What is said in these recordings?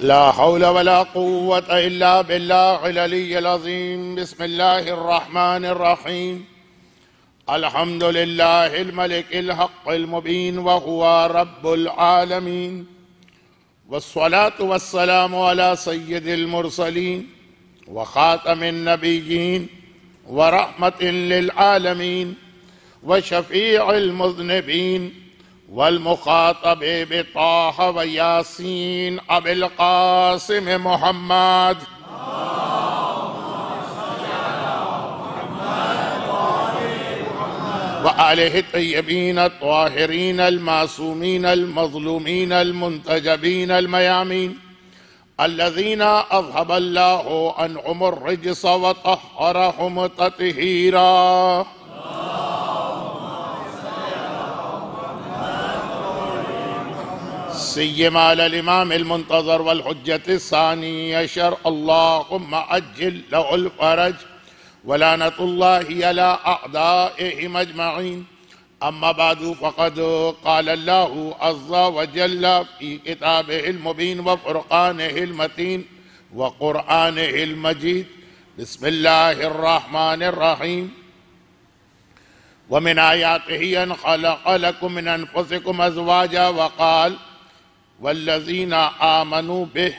ला हौला वला कुव्वता इल्ला बिल्लाहिल अलिय्यिल अज़ीम। बिस्मिल्लाहिर रहमानिर रहीम। अल्हम्दुलिल्लाहिल मलिकिल हक़्क़िल मुबीन व हुवा रब्बुल आलमीन। वस्सलातु वस्सलामु अला सय्यिदिल मुरसलीन व खातमिन नबिय्यीन व रहमतिल लिल आलमीन व शफ़ीइल मुज़निबीन वल मुखातब बिताह व यासीन अबिल क़ासिम मुहम्मद व आलिहि तय्यबीन त्वाहिरीन अल मासूमीन अल मज़लूमीन अल मुंतजबीन अल मयामीन अल्लज़ीना अज़हबल्लाहु अन्हुमुर रिज्स व तह्हरहुम तत्हीरा। सय्यमा अल इमाम अल मुंतज़र वल हुज्जत सानी अशर अल्लाहुम्मा अज्जिल लहुल फरज वलानतुल्लाहि अला अअदाइहिम अजमईन। अम्मा बादु फ़क़द क़ाल अल्लाहु अज़्ज़ा व जल्ल फ़ी किताबिहिल मुबीन व फ़ुरक़ानिहिल मतीन व क़ुरआनिहिल मजीद। बिस्मिल्लाहिर रहमानिर रहीम। व मिन आयातिहि अन ख़लक़ लकुम मिन अनफ़ुसिकुम अज़वाजा व क़ाल वल्लज़ीना आमनू बिह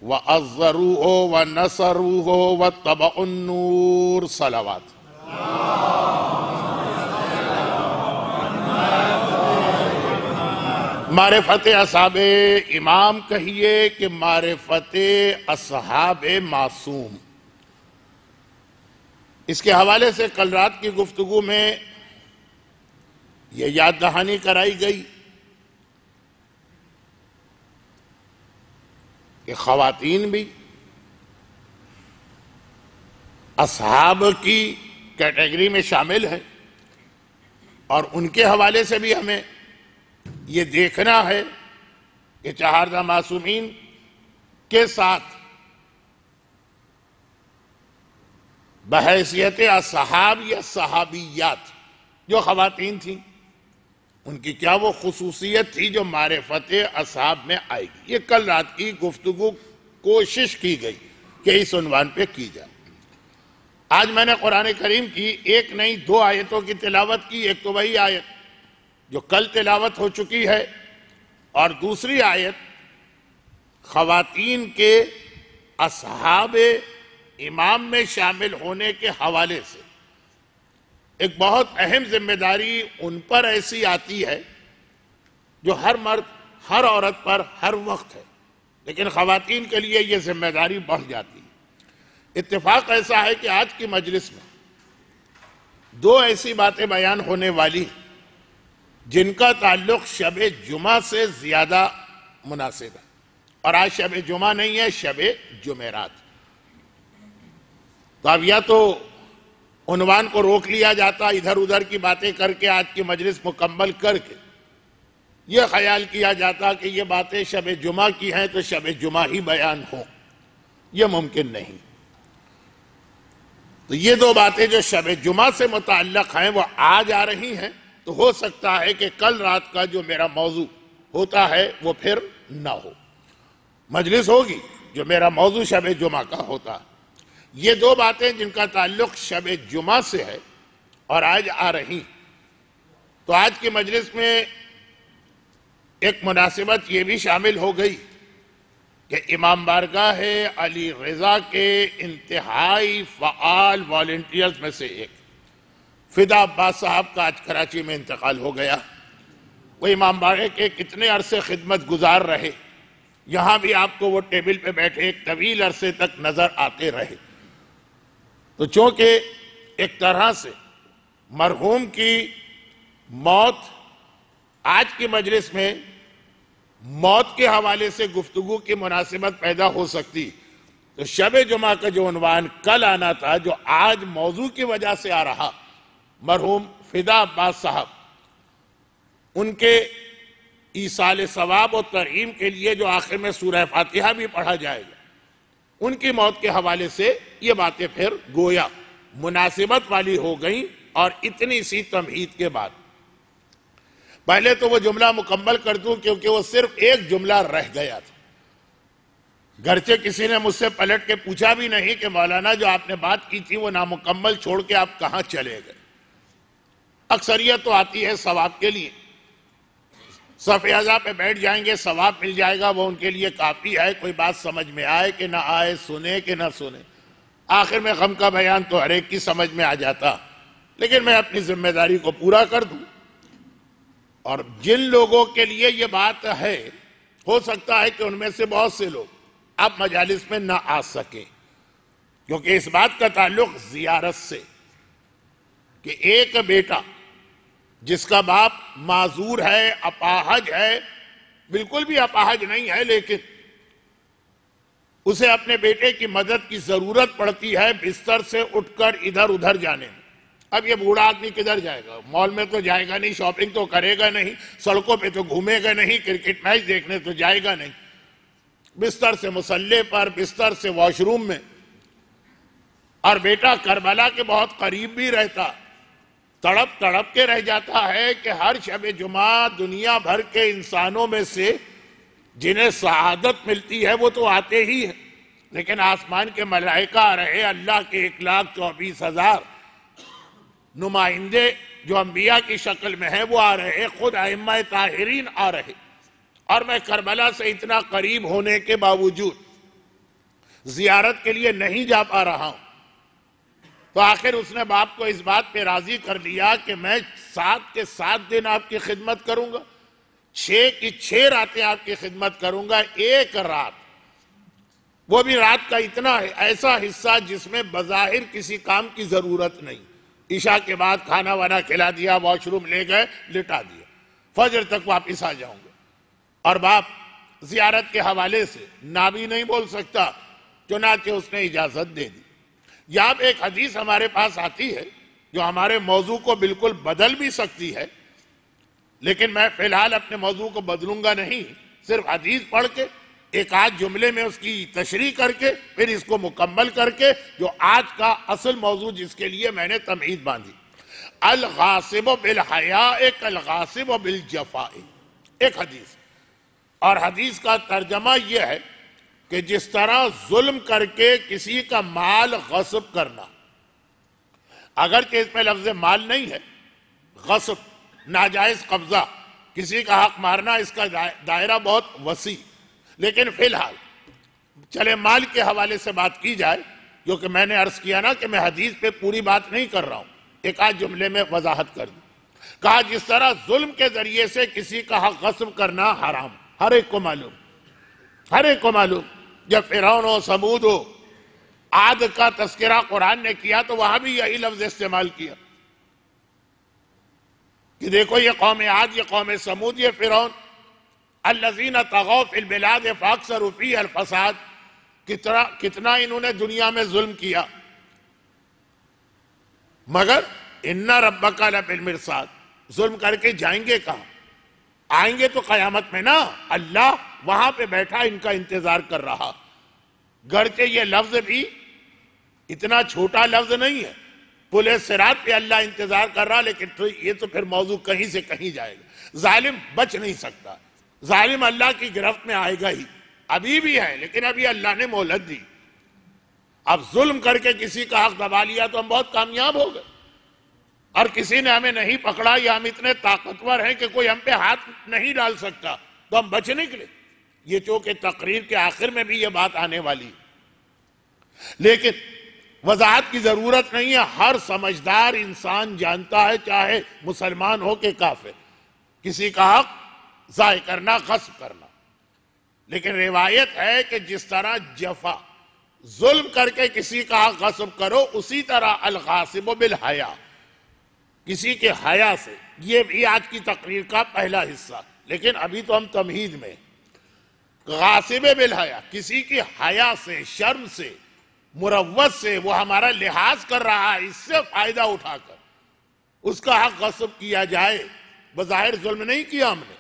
व अज़्ज़रूहु व नसरूहु व तबउन्नूर। सलावत। मारिफत असहाबे इमाम कहिए कि मारिफत असहाबे मासूम। इसके हवाले से कल रात की गुफ्तगू में यह याद दहानी कराई गई कि ख़वातीन भी असहाब की कैटेगरी में शामिल है और उनके हवाले से भी हमें ये देखना है कि चहारदा मासूमीन के साथ बहैसियत असहाब या सहाबियात जो ख़वातीन थी उनकी क्या वो खुसूसियत थी जो मारिफत असहाब में आएगी। ये कल रात की गुफ्तगू कोशिश की गई कि इस उन्वान पे की जाए। आज मैंने कुरान करीम की एक नहीं दो आयतों की तिलावत की। एक तो वही आयत जो कल तिलावत हो चुकी है और दूसरी आयत ख़वातीन के असहाब इमाम में शामिल होने के हवाले से। एक बहुत अहम जिम्मेदारी उन पर ऐसी आती है जो हर मर्द हर औरत पर हर वक्त है, लेकिन ख़वातीन के लिए ये जिम्मेदारी बढ़ जाती है। इत्तेफाक ऐसा है कि आज की मजलिस में दो ऐसी बातें बयान होने वाली जिनका ताल्लुक शब जुमा से ज्यादा मुनासिब है। और आज शब जुमा नहीं है, शब जुमेरात। तो अब या तो उन्वान को रोक लिया जाता, इधर उधर की बातें करके आज की मजलिस मुकम्मल करके यह ख्याल किया जाता कि ये बातें शब जुमा की हैं तो शब जुमा ही बयान हो। यह मुमकिन नहीं। तो ये दो बातें जो शब जुमा से मुताल्लिक़ हैं वो आज आ रही हैं, तो हो सकता है कि कल रात का जो मेरा मौजू होता है वो फिर ना हो। मजलिस होगी जो मेरा मौजू शब जुमा का होता है। ये दो बातें जिनका ताल्लुक शब जुमा से है और आज आ रही, तो आज की मजलिस में एक मुनासिबत ये भी शामिल हो गई कि इमाम बारगाह अली रज़ा के इंतहाई फ़आल वॉलंटियर्स में से एक फिदा अब्बास साहब का आज कराची में इंतकाल हो गया। वो इमाम बारगाह के कितने अरसे खिदमत गुजार रहे, यहाँ भी आपको वो टेबल पे बैठे एक तवील अरसे तक नजर आते रहे। तो चूंकि एक तरह से मरहूम की मौत आज की मजलिस में मौत के हवाले से गुफ्तगू की मुनासिबत पैदा हो सकती, तो शब जुमा का जो उन्वान कल आना था जो आज मौजू की वजह से आ रहा, मरहूम फिदा अब्बास साहब उनके ईसाल सवाब और तरहीम के लिए जो आखिर में सूरह फातिहा भी पढ़ा जाएगा, उनकी मौत के हवाले से ये बातें फिर गोया मुनासिबत वाली हो गई। और इतनी सी तमहीद के बाद पहले तो वो जुमला मुकम्मल कर दूं क्योंकि वो सिर्फ एक जुमला रह गया था। घरचे किसी ने मुझसे पलट के पूछा भी नहीं कि मौलाना जो आपने बात की थी वो नामुकम्मल छोड़ के आप कहां चले गए। अक्सरियत तो आती है सवाब के लिए, सफ़े-ए-अज़ा पे बैठ जाएंगे, सवाब मिल जाएगा, वो उनके लिए काफ़ी है। कोई बात समझ में आए कि ना आए, सुने कि ना सुने, आखिर में गम का बयान तो हर एक की समझ में आ जाता। लेकिन मैं अपनी जिम्मेदारी को पूरा कर दूं। और जिन लोगों के लिए ये बात है, हो सकता है कि उनमें से बहुत से लोग अब मजालिस में ना आ सके, क्योंकि इस बात का ताल्लुक जियारत से कि एक बेटा जिसका बाप माजूर है, अपाहज है, बिल्कुल भी अपाहज नहीं है, लेकिन उसे अपने बेटे की मदद की जरूरत पड़ती है बिस्तर से उठकर इधर उधर जाने में। अब ये बूढ़ा आदमी किधर जाएगा? मॉल में तो जाएगा नहीं, शॉपिंग तो करेगा नहीं, सड़कों पे तो घूमेगा नहीं, क्रिकेट मैच देखने तो जाएगा नहीं, बिस्तर से मुसल्ले पर, बिस्तर से वॉशरूम में। और बेटा करबला के बहुत करीब भी रहता, तड़प तड़प के रह जाता है कि हर शब जुमा दुनिया भर के इंसानों में से जिन्हें शहादत मिलती है वो तो आते ही है, लेकिन आसमान के मलाइका आ रहे, अल्लाह के 1,24,000 नुमाइंदे जो अंबिया की शक्ल में है वो आ रहे, खुद अइम्मा ताहिरीन आ रहे, और मैं करबला से इतना करीब होने के बावजूद जियारत के लिए नहीं जा पा रहा हूं। तो आखिर उसने बाप को इस बात पे राजी कर लिया कि मैं 7 के 7 दिन आपकी खिदमत करूंगा, 6 की 6 रातें आपकी खिदमत करूंगा, एक रात, वो भी रात का इतना ऐसा हिस्सा जिसमें बज़ाहिर किसी काम की जरूरत नहीं। ईशा के बाद खाना वाना खिला दिया, वॉशरूम ले गए, लिटा दिया, फजर तक वापिस आ जाऊंगा। और बाप जियारत के हवाले से ना भी नहीं बोल सकता, चुनाचे उसने इजाजत दे दी। यहाँ पे एक हदीस हमारे पास आती है जो हमारे मौजू को बिल्कुल बदल भी सकती है, लेकिन मैं फिलहाल अपने मौजू को बदलूंगा नहीं, सिर्फ हदीस पढ़ के एक आध जुमले में उसकी तशरीह करके फिर इसको मुकम्मल करके जो आज का असल मौजू जिसके लिए मैंने तमहीद बांधी, अल गासिब बिल हया कल गासिब बिल जफा, एक हदीस। और हदीस का तर्जमा यह है कि जिस तरह जुल्म करके किसी का माल गस्ब करना, अगरचे इसमें लफ्ज माल नहीं है, गस्ब नाजायज कब्जा, किसी का हक मारना, इसका दायरा बहुत वसी, लेकिन फिलहाल चले माल के हवाले से बात की जाए, जो कि मैंने अर्ज किया ना कि मैं हदीस पे पूरी बात नहीं कर रहा हूं, एक आध जुमले में वजाहत कर दी। कहा जिस तरह जुल्म के जरिए से किसी का हक गस्ब करना हराम, हर एक को मालूम, हर एक को मालूम। जब फिरौन हो, समूद हो, आद का तस्करा कुरान ने किया तो वहां भी यही लफ्ज इस्तेमाल किया कि देखो ये कौम आद, ये कौम समूद, ये फिरौन, अल्लज़ीना तग़ौ फ़िल बिलाद फ़अक्सरू फ़ीहा अल फ़साद, कितना इन्होंने दुनिया में जुल्म किया, मगर इन्ना रब्बका लबिल मिरसाद, जुल्म करके जाएंगे कहां? आएंगे तो कयामत में ना, अल्लाह वहां पे बैठा इनका इंतजार कर रहा। गरचे ये लफ्ज भी इतना छोटा लफ्ज नहीं है, पुले सिरात पे अल्लाह इंतजार कर रहा, लेकिन तो ये तो फिर मौजू कहीं से कहीं जाएगा। जालिम बच नहीं सकता, जालिम अल्लाह की गिरफ्त में आएगा ही, अभी भी है, लेकिन अभी अल्लाह ने मोहलत दी। अब जुल्म करके किसी का हक दबा लिया तो हम बहुत कामयाब हो गए, और किसी ने हमें नहीं पकड़ा या हम इतने ताकतवर हैं कि कोई हम पे हाथ नहीं डाल सकता, तो हम बच निकले। ये चूंकि तकरीर के आखिर में भी ये बात आने वाली है, लेकिन वजाहत की जरूरत नहीं है। हर समझदार इंसान जानता है, चाहे मुसलमान हो कि काफिर, किसी का हक ज़ाय करना, गस्ब करना। लेकिन रिवायत है कि जिस तरह जफा, जुल्म करके किसी का हक गस्ब करो, उसी तरह अल गासिब बिल हया, किसी के हया से। ये भी आज की तकरीर का पहला हिस्सा, लेकिन अभी तो हम तमहीद में। गासिब बिल हया, किसी की हया से, शर्म से, मुरव्वत से वो हमारा लिहाज कर रहा है, इससे फायदा उठाकर उसका हक गस्ब किया जाए। बज़ाहिर जुल्म नहीं किया हमने,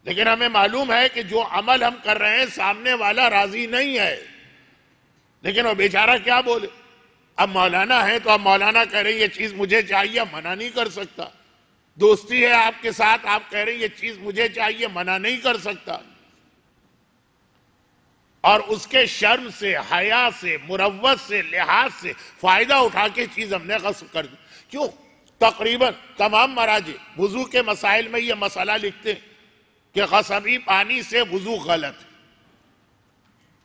लेकिन हमें मालूम है कि जो अमल हम कर रहे हैं सामने वाला राजी नहीं है, लेकिन वो बेचारा क्या बोले। अब मौलाना है तो अब मौलाना कह रहे हैं ये चीज मुझे चाहिए, मना नहीं कर सकता। दोस्ती है आपके साथ, आप कह रहे हैं ये चीज मुझे चाहिए, मना नहीं कर सकता। और उसके शर्म से, हया से, मुरव्वत से, लिहाज से फायदा उठा के चीज हमने गस्ब कर दी। क्यों? तकरीबन तमाम मराजी वुजू के मसाइल में यह मसला लिखते हैं कि गस्बी पानी से वुजू गलत है।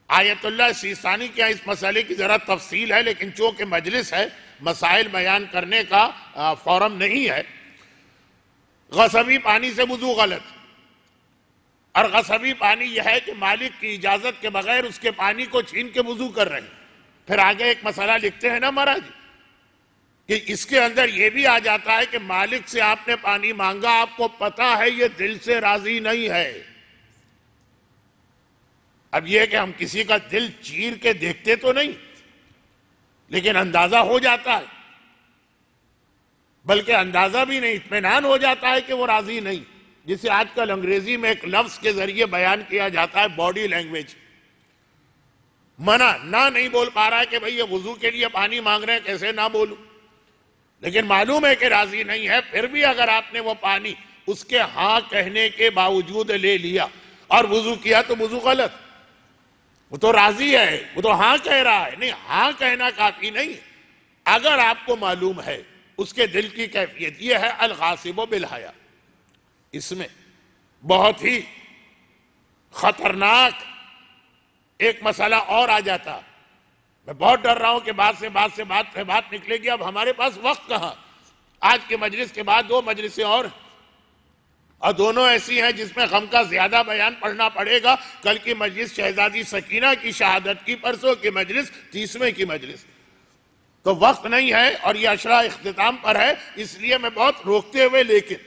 आयतुल्लाह सीसानी के इस मसले की जरा तफसील है, लेकिन चूंकि मजलिस है, मसाइल बयान करने का फोरम नहीं है। गस्बी पानी से वुजू गलत, और गस्बी पानी यह है कि मालिक की इजाजत के बगैर उसके पानी को छीन के वुजू कर रहे हैं। फिर आगे एक मसला लिखते हैं ना महाराज कि इसके अंदर यह भी आ जाता है कि मालिक से आपने पानी मांगा, आपको पता है ये दिल से राजी नहीं है। अब यह कि हम किसी का दिल चीर के देखते तो नहीं, लेकिन अंदाजा हो जाता है, बल्कि अंदाजा भी नहीं, इत्मीनान हो जाता है कि वो राजी नहीं, जिसे आजकल अंग्रेजी में एक लफ्ज के जरिए बयान किया जाता है बॉडी लैंग्वेज। मना ना नहीं बोल पा रहा है कि भाई ये वुजू के लिए पानी मांग रहे हैं, कैसे ना बोलूं, लेकिन मालूम है कि राजी नहीं है। फिर भी अगर आपने वो पानी उसके हाँ कहने के बावजूद ले लिया और वुजू किया तो वुजू गलत। वो तो राजी है, वो तो हाँ कह रहा है। नहीं, हाँ कहना काफी नहीं, अगर आपको मालूम है उसके दिल की कैफियत। यह है अल-गासिब बिल हया। इसमें बहुत ही खतरनाक एक मसला और आ जाता। मैं बहुत डर रहा हूं कि बात निकलेगी। अब हमारे पास वक्त कहां। आज के मजलिस के बाद 2 मजलिसें और दोनों ऐसी हैं जिसमें गम का ज्यादा बयान पढ़ना पड़ेगा। कल की मजलिस शहजादी सकीना की शहादत की, परसों की मजलिस 30वें की मजलिस, तो वक्त नहीं है और यह अशरा इख्तिताम पर है, इसलिए मैं बहुत रोकते हुए, लेकिन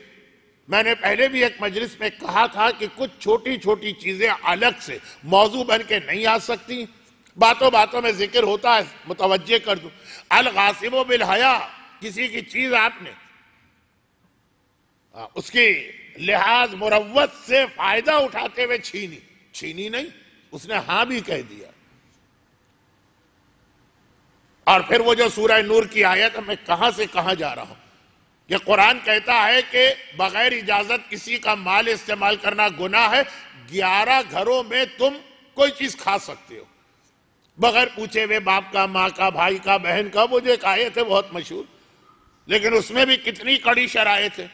मैंने पहले भी एक मजलिस में कहा था कि कुछ छोटी छोटी चीजें अलग से मौजू बन के नहीं आ सकती। बातों बातों में जिक्र होता है, मुतवज्जे कर दूं। अल-गासिब बिल हया, किसी की चीज आपने उसकी लिहाज मुरव्वत से फायदा उठाते हुए छीनी नहीं, उसने हां भी कह दिया। और फिर वो जो सूरह नूर की आयत, मैं कहां से कहां जा रहा हूं। ये कुरान कहता है कि बगैर इजाजत किसी का माल इस्तेमाल करना गुनाह है। 11 घरों में तुम कोई चीज खा सकते हो बगैर पूछे हुए, बाप का, माँ का, भाई का, बहन का। वो जो एक आयत है बहुत मशहूर, लेकिन उसमें भी कितनी कड़ी शरायत है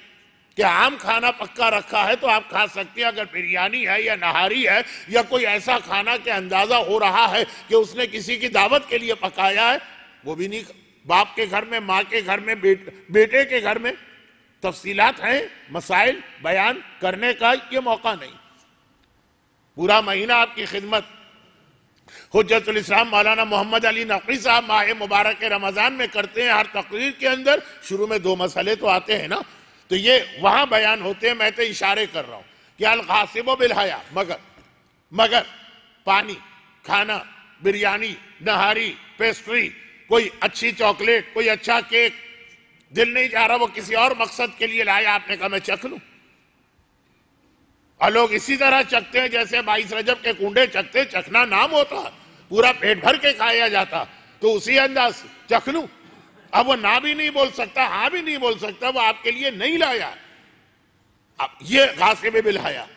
कि आम खाना पक्का रखा है तो आप खा सकते हैं। अगर बिरयानी है या नहारी है या कोई ऐसा खाना कि अंदाजा हो रहा है कि उसने किसी की दावत के लिए पकाया है, वो भी नहीं। बाप के घर में, माँ के घर में, बेटे के घर में तफसीलात हैं, मसाइल बयान करने का ये मौका नहीं। पूरा महीना आपकी खिदमत हुज्जतुल इस्लाम मौलाना मोहम्मद अली नकवी साहब माह मुबारक रमजान में करते हैं। हर तकरीर के अंदर शुरू में 2 मसले तो आते हैं ना, तो ये वहां बयान होते हैं। मैं तो इशारे कर रहा हूं कि अल-गासिब बिल हया, मगर पानी, खाना, बिरयानी, नहारी, पेस्ट्री, कोई अच्छी चॉकलेट, कोई अच्छा केक, दिल नहीं जा रहा, वो किसी और मकसद के लिए लाया, आपने कहा मैं चख लूं। और लोग इसी तरह चखते हैं जैसे 22 रजब के कुंडे चखते। चखना नाम होता, पूरा पेट भर के खाया जाता, तो उसी अंदाज से चख लूं। अब वो ना भी नहीं बोल सकता, हाँ भी नहीं बोल सकता, वो आपके लिए नहीं लाया। अब ये गासिब बिल हया,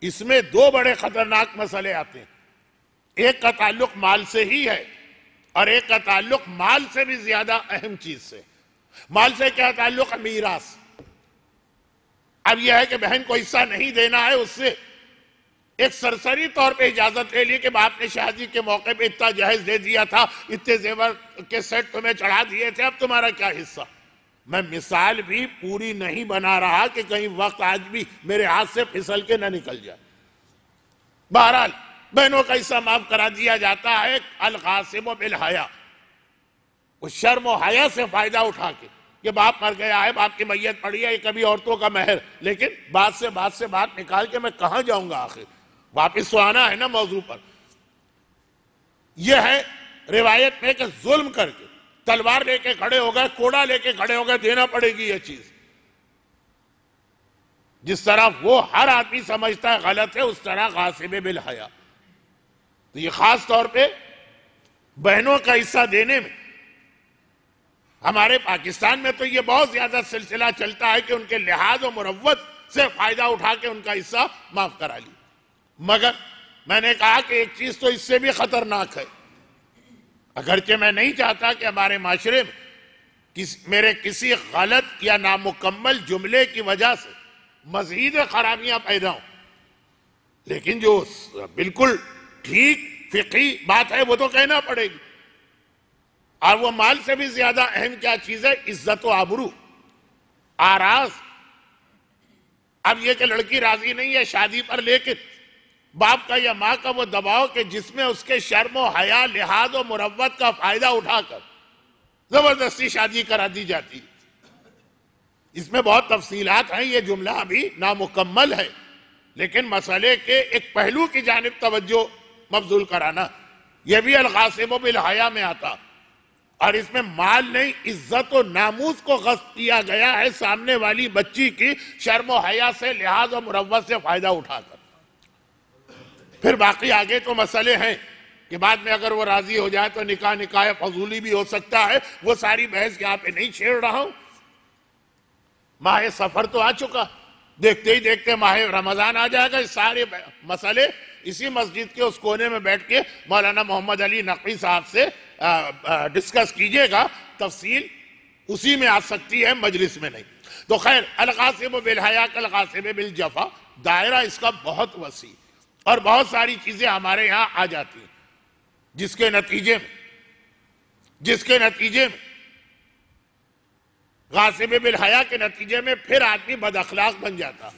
इसमें 2 बड़े खतरनाक मसले आते हैं। एक का ताल्लुक माल से ही है और एक का ताल्लुक माल से भी ज्यादा अहम चीज से। माल से क्या ताल्लुक है? मीरास। अब यह है कि बहन को हिस्सा नहीं देना है, उससे एक सरसरी तौर पे इजाजत ले ली कि बाप ने शादी के मौके पे इतना जहेज दे दिया था, इतने जेवर के सेट तुम्हें चढ़ा दिए थे, अब तुम्हारा क्या हिस्सा। मैं मिसाल भी पूरी नहीं बना रहा कि कहीं वक्त आज भी मेरे हाथ से फिसल के ना निकल जाए। बहरहाल बहनों का हिस्सा माफ करा दिया जाता है। अल-गासिब बिल हया, उस शर्म और हया से फायदा उठा के कि बाप मर गया है, बाप की मैयत पड़ी है, ये कभी औरतों का महर, लेकिन बात से बात निकाल के मैं कहां जाऊंगा, आखिर वापिस तो आना है ना मौजू पर। यह है रिवायत में कि जुल्म करके तलवार लेके खड़े हो गए, कोड़ा लेके खड़े हो गए, देना पड़ेगी यह चीज। जिस तरह वो हर आदमी समझता है गलत है, उस तरह गासिब बिल हया। तो ये खास तौर पे बहनों का हिस्सा देने में हमारे पाकिस्तान में तो ये बहुत ज्यादा सिलसिला चलता है कि उनके लिहाज और मुरव्वत से फायदा उठा के उनका हिस्सा माफ करा ली। मगर मैंने कहा कि एक चीज तो इससे भी खतरनाक है, अगरचे मैं नहीं चाहता कि हमारे माशरे में मेरे किसी गलत या नामुकम्मल जुमले की वजह से मजीद खराबियां पैदा हों, लेकिन जो बिल्कुल ठीक फिकी बात है वो तो कहना पड़ेगी। और वो माल से भी ज्यादा अहम क्या चीज है? इज्जत व आबरू, आराज। अब ये कि लड़की राजी नहीं है शादी पर, लेकिन बाप का या माँ का वो दबाव कि जिसमें उसके शर्म व हया, लिहाज और मुरव्वत का फायदा उठाकर जबरदस्ती शादी करा दी जाती। इसमें बहुत तफसीलात हैं, ये जुमला अभी नामुकम्मल है, लेकिन मसले के एक पहलू की जानिब तवज्जो मबजूल कराना, यह भी अल-गासिब बिल हया में आता। और इसमें माल नहीं, इज्जत और नामूस को गस्ब किया गया है सामने वाली बच्ची की शर्म व हया से, लिहाज और मुरव्वत से फायदा उठाकर। फिर बाकी आगे तो मसले हैं कि बाद में अगर वो राजी हो जाए तो निकाह निकाह फजूली भी हो सकता है, वो सारी बहस यहाँ पे नहीं छेड़ रहा हूं। माह सफर तो आ चुका, देखते ही देखते माह रमजान आ जाएगा। इस सारे मसले इसी मस्जिद के उस कोने में बैठ के मौलाना मोहम्मद अली नकवी साहब से डिस्कस कीजिएगा, तफसील उसी में आ सकती है, मजलिस में नहीं। तो खैर, अल-गासिब बिल हया कल-गासिब बिल जफा, दायरा इसका बहुत वसी और बहुत सारी चीजें हमारे यहाँ आ जाती हैं, जिसके नतीजे में गासिब बिल हया के नतीजे में फिर आदमी बदअखलाक बन जाता,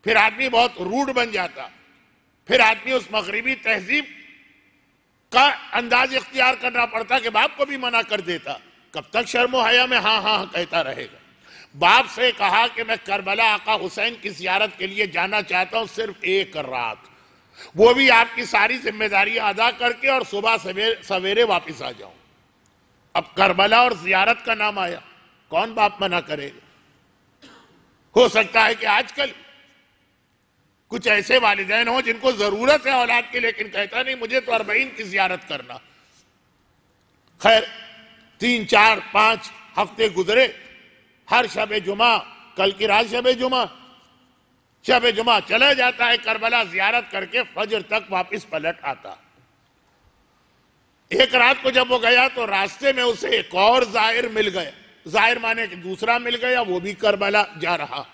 फिर आदमी बहुत रूड बन जाता, फिर आदमी उस मगरिबी तहजीब का अंदाज इख्तियार करना पड़ता कि बाप को भी मना कर देता। कब तक शर्म हया में हाँ हाँ कहता रहेगा? बाप से कहा कि मैं करबला आका हुसैन की जियारत के लिए जाना चाहता हूं, सिर्फ एक रात, वो भी आपकी सारी जिम्मेदारी अदा करके और सुबह सवेरे वापिस आ जाऊं। अब करबला और जियारत का नाम आया, कौन बाप मना करेगा? हो सकता है कि आजकल कुछ ऐसे वालिदैन हो जिनको जरूरत है औलाद की, लेकिन कहता नहीं मुझे तो 40 की जियारत करना। खैर, 3, 4, 5 हफ्ते गुजरे, हर शब जुमा, कल की रात शब जुमा चला जाता है करबला, जियारत करके फजर तक वापस पलट आता। एक रात को जब वो गया तो रास्ते में उसे एक और जाहिर मिल गया, जाहिर माने कि दूसरा मिल गया, वो भी करबला जा रहा।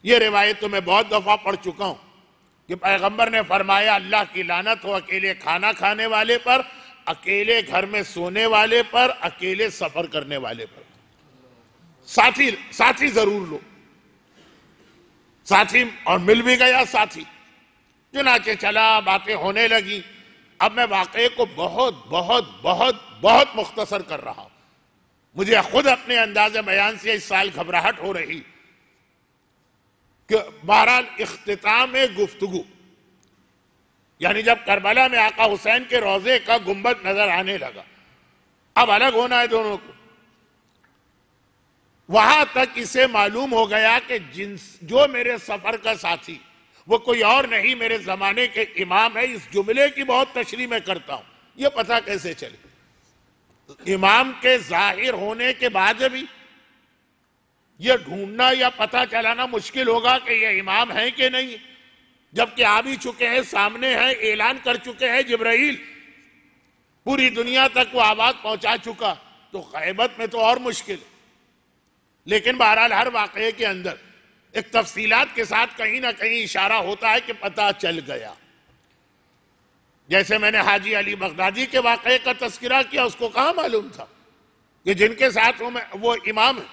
ये रिवायत तो मैं बहुत दफा पढ़ चुका हूं कि पैगंबर ने फरमाया, अल्लाह की लानत हो अकेले खाना खाने वाले पर, अकेले घर में सोने वाले पर, अकेले सफर करने वाले पर। साथी जरूर लो, साथी, और मिल भी गया साथी। चुनाचे चला, बातें होने लगी। अब मैं वाकये को बहुत बहुत बहुत बहुत मुख्तसर कर रहा हूं, मुझे खुद अपने अंदाज़े बयान से इस साल घबराहट हो रही कि बहरहाल इख्तिताम गुफ्तगू, यानी जब करबला में आका हुसैन के रोजे का गुंबद नजर आने लगा, अब अलग होना है दोनों को, वहां तक इसे मालूम हो गया कि जो मेरे सफर का साथी वो कोई और नहीं, मेरे जमाने के इमाम है। इस जुमले की बहुत तशरीह मैं करता हूं, ये पता कैसे चले? इमाम के जाहिर होने के बाद भी ये ढूंढना या पता चलाना मुश्किल होगा कि ये इमाम है कि नहीं, जबकि आ भी चुके हैं, सामने हैं, ऐलान कर चुके हैं जिब्राइल, पूरी दुनिया तक वो आवाज पहुंचा चुका, तो गैबत में तो और मुश्किल। लेकिन बहरहाल हर वाकये के अंदर एक तफसीलात के साथ कहीं ना कहीं इशारा होता है कि पता चल गया। जैसे मैंने हाजी अली बगदादी के वाकये का तस्करा किया, उसको कहाँ मालूम था कि जिनके साथ वो इमाम है,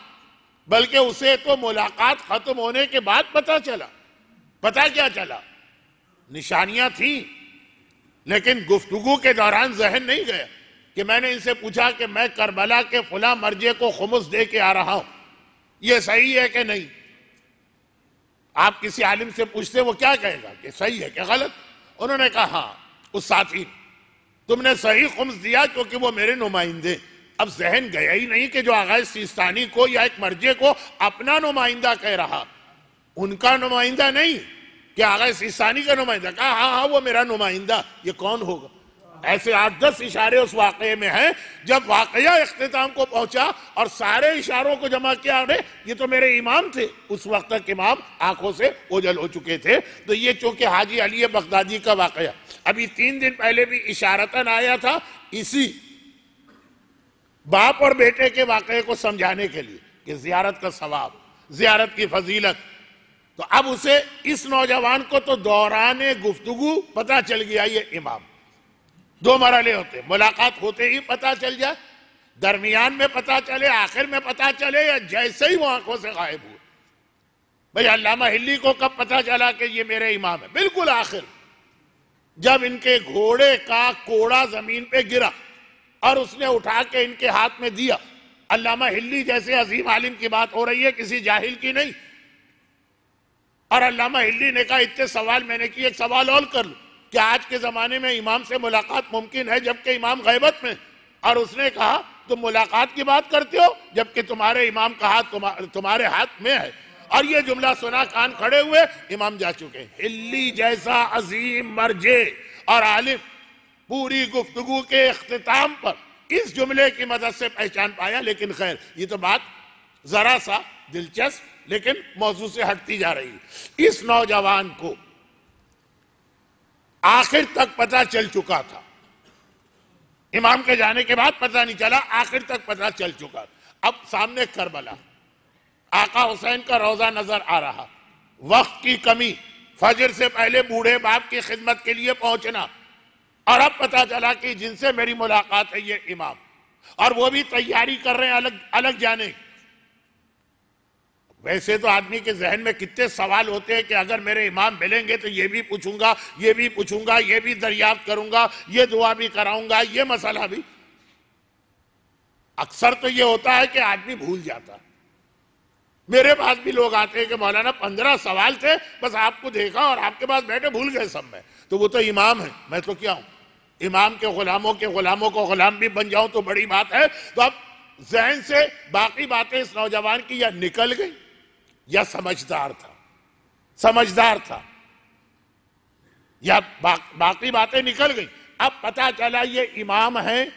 बल्कि उसे तो मुलाकात खत्म होने के बाद पता चला। पता क्या चला? निशानियां थी, लेकिन गुफ्तगू के दौरान जहन नहीं गया कि मैंने इनसे पूछा कि मैं करबला के फुला मर्जे को खुमुस दे के आ रहा हूं, ये सही है कि नहीं? आप किसी आलिम से पूछते, वो क्या कहेगा कि सही है कि गलत? उन्होंने कहा हाँ, उस साथी तुमने सही खुम्स दिया क्योंकि वो मेरे नुमाइंदे। अब जहन गया ही नहीं कि जो आगाज सिस्तानी को या एक मर्जे को अपना नुमाइंदा कह रहा, उनका नुमाइंदा नहीं कि आगाज सिस्तानी का नुमाइंदा। कहा हाँ हाँ वो मेरा नुमाइंदा। ये कौन होगा? ऐसे 8-10 इशारे उस वाकये में हैं। जब वाकया इख्तिताम को पहुंचा और सारे इशारों को जमा किया, अरे ये तो मेरे इमाम थे, उस वक्त तक इमाम आंखों से ओझल हो चुके थे। तो ये चूंकि हाजी अली बगदादी का वाकया अभी 3 दिन पहले भी इशारतन आया था, इसी बाप और बेटे के वाकये को समझाने के लिए कि जियारत का सवाब, जियारत की फजीलत। तो अब उसे, इस नौजवान को तो दौराने गुफ्तगू पता चल गया ये इमाम। 2 मरहले होते, मुलाकात होते ही पता चल जाए, दरमियान में पता चले, आखिर में पता चले, या जैसे ही वो आंखों से गायब हुए। भाई अल्लामा हिल्ली को कब पता चला कि ये मेरे इमाम है? बिल्कुल आखिर, जब इनके घोड़े का कोड़ा जमीन पे गिरा और उसने उठा के इनके हाथ में दिया। अल्लामा हिल्ली जैसे अजीम आलिम की बात हो रही है, किसी जाहिल की नहीं। और अल्लामा हिल्ली ने कहा, इतने सवाल मैंने किए, एक सवाल और कर लूं, क्या आज के जमाने में इमाम से मुलाकात मुमकिन है जबकि इमाम गैबत में? और उसने कहा, तुम मुलाकात की बात करते हो जबकि तुम्हारे इमाम का हाथ तुम्हारे हाथ में है। और ये जुमला सुना, कान खड़े हुए, इमाम जा चुके। हिल्ली जैसा अजीम मर्जे और आलिम पूरी गुफ्तगू के इख्तिताम पर इस जुमले की मदद से पहचान पाया। लेकिन खैर, ये तो बात जरा सा दिलचस्प लेकिन मौजू से हटती जा रही। इस नौजवान को आखिर तक पता चल चुका था, इमाम के जाने के बाद पता नहीं चला, आखिर तक पता चल चुका। अब सामने करबला, आका हुसैन का रोजा नजर आ रहा, वक्त की कमी, फजर से पहले बूढ़े बाप की खिदमत के लिए पहुंचना, और अब पता चला कि जिनसे मेरी मुलाकात है ये इमाम, और वो भी तैयारी कर रहे हैं अलग अलग जाने। वैसे तो आदमी के जहन में कितने सवाल होते हैं कि अगर मेरे इमाम मिलेंगे तो ये भी पूछूंगा, ये भी पूछूंगा, ये भी दरियाफ्त करूंगा, ये दुआ भी कराऊंगा, ये मसला भी। अक्सर तो ये होता है कि आदमी भूल जाता है। मेरे पास भी लोग आते हैं कि मौलाना 15 सवाल थे, बस आपको देखा और आपके पास बैठे भूल गए सब में। तो वो तो इमाम है, मैं तो क्या हूं? इमाम के गुलामों को गुलाम भी बन जाऊं तो बड़ी बात है। तो अब जहन से बाकी बातें इस नौजवान की या निकल गई या समझदार था, या बाकी बातें निकल गई। अब पता चला ये इमाम है,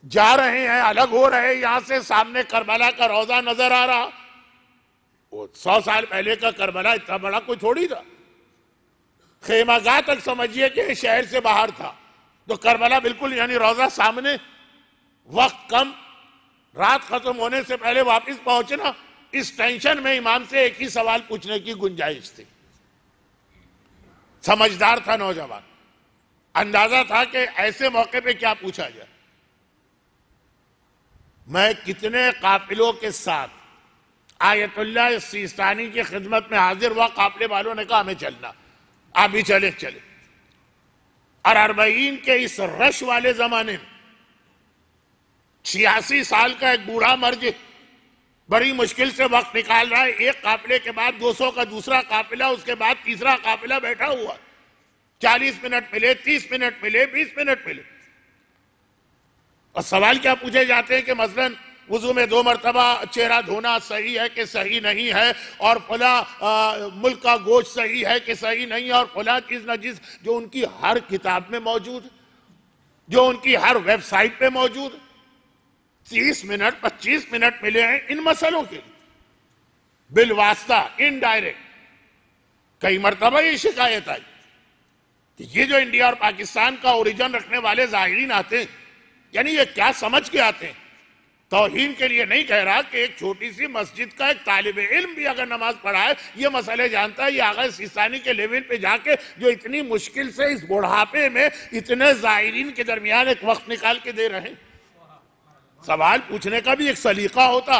जा रहे हैं, अलग हो रहे हैं यहां से। सामने करबला का रोजा नजर आ रहा। वो 100 साल पहले का करबला इतना बड़ा कोई थोड़ी था। खेमागाह तक समझिए कि शहर से बाहर था, तो करबला बिल्कुल, यानी रोजा सामने, वक्त कम, रात खत्म होने से पहले वापस पहुंचना। इस टेंशन में इमाम से एक ही सवाल पूछने की गुंजाइश थी। समझदार था नौजवान, अंदाजा था कि ऐसे मौके पे क्या पूछा जाए। मैं कितने काफिलों के साथ आयतुल्लाह सिस्तानी की खिदमत में हाजिर हुआ। काफिले वालों ने कहा हमें चलना, आप भी चले। और 40 के इस रश वाले जमाने में 86 साल का एक बूढ़ा मर्द बड़ी मुश्किल से वक्त निकाल रहा है। एक काफिले के बाद 200 का दूसरा काफिला, उसके बाद तीसरा काफिला बैठा हुआ। 40 मिनट मिले, 30 मिनट मिले, 20 मिनट मिले, और सवाल क्या पूछे जाते हैं कि मसलन वुजू में 2 मरतबा चेहरा धोना सही है कि सही नहीं है, और फला मुल्क का गोश्त सही है कि सही नहीं, और फला चीज नजीस, जो उनकी हर किताब में मौजूद, जो उनकी हर वेबसाइट पे मौजूद। 30 मिनट 25 मिनट मिले हैं इन मसलों के लिए, बिलवास्ता, इनडायरेक्ट। कई मरतबा ये शिकायत आई कि ये जो इंडिया और पाकिस्तान का ओरिजिन रखने वाले जाहिरीन आते हैं, यानी ये क्या समझ के आते हैं? तौहीन के लिए नहीं कह रहा कि एक छोटी सी मस्जिद का एक तालिब इल्म भी अगर नमाज पढ़ाए, ये मसले जानता है, ये आगा सिस्तानी के लेवल पे जाके जो इतनी मुश्किल से इस बुढ़ापे में इतने जाहिरीन के दरमियान एक वक्त निकाल के दे रहे हैं। सवाल पूछने का भी एक सलीका होता,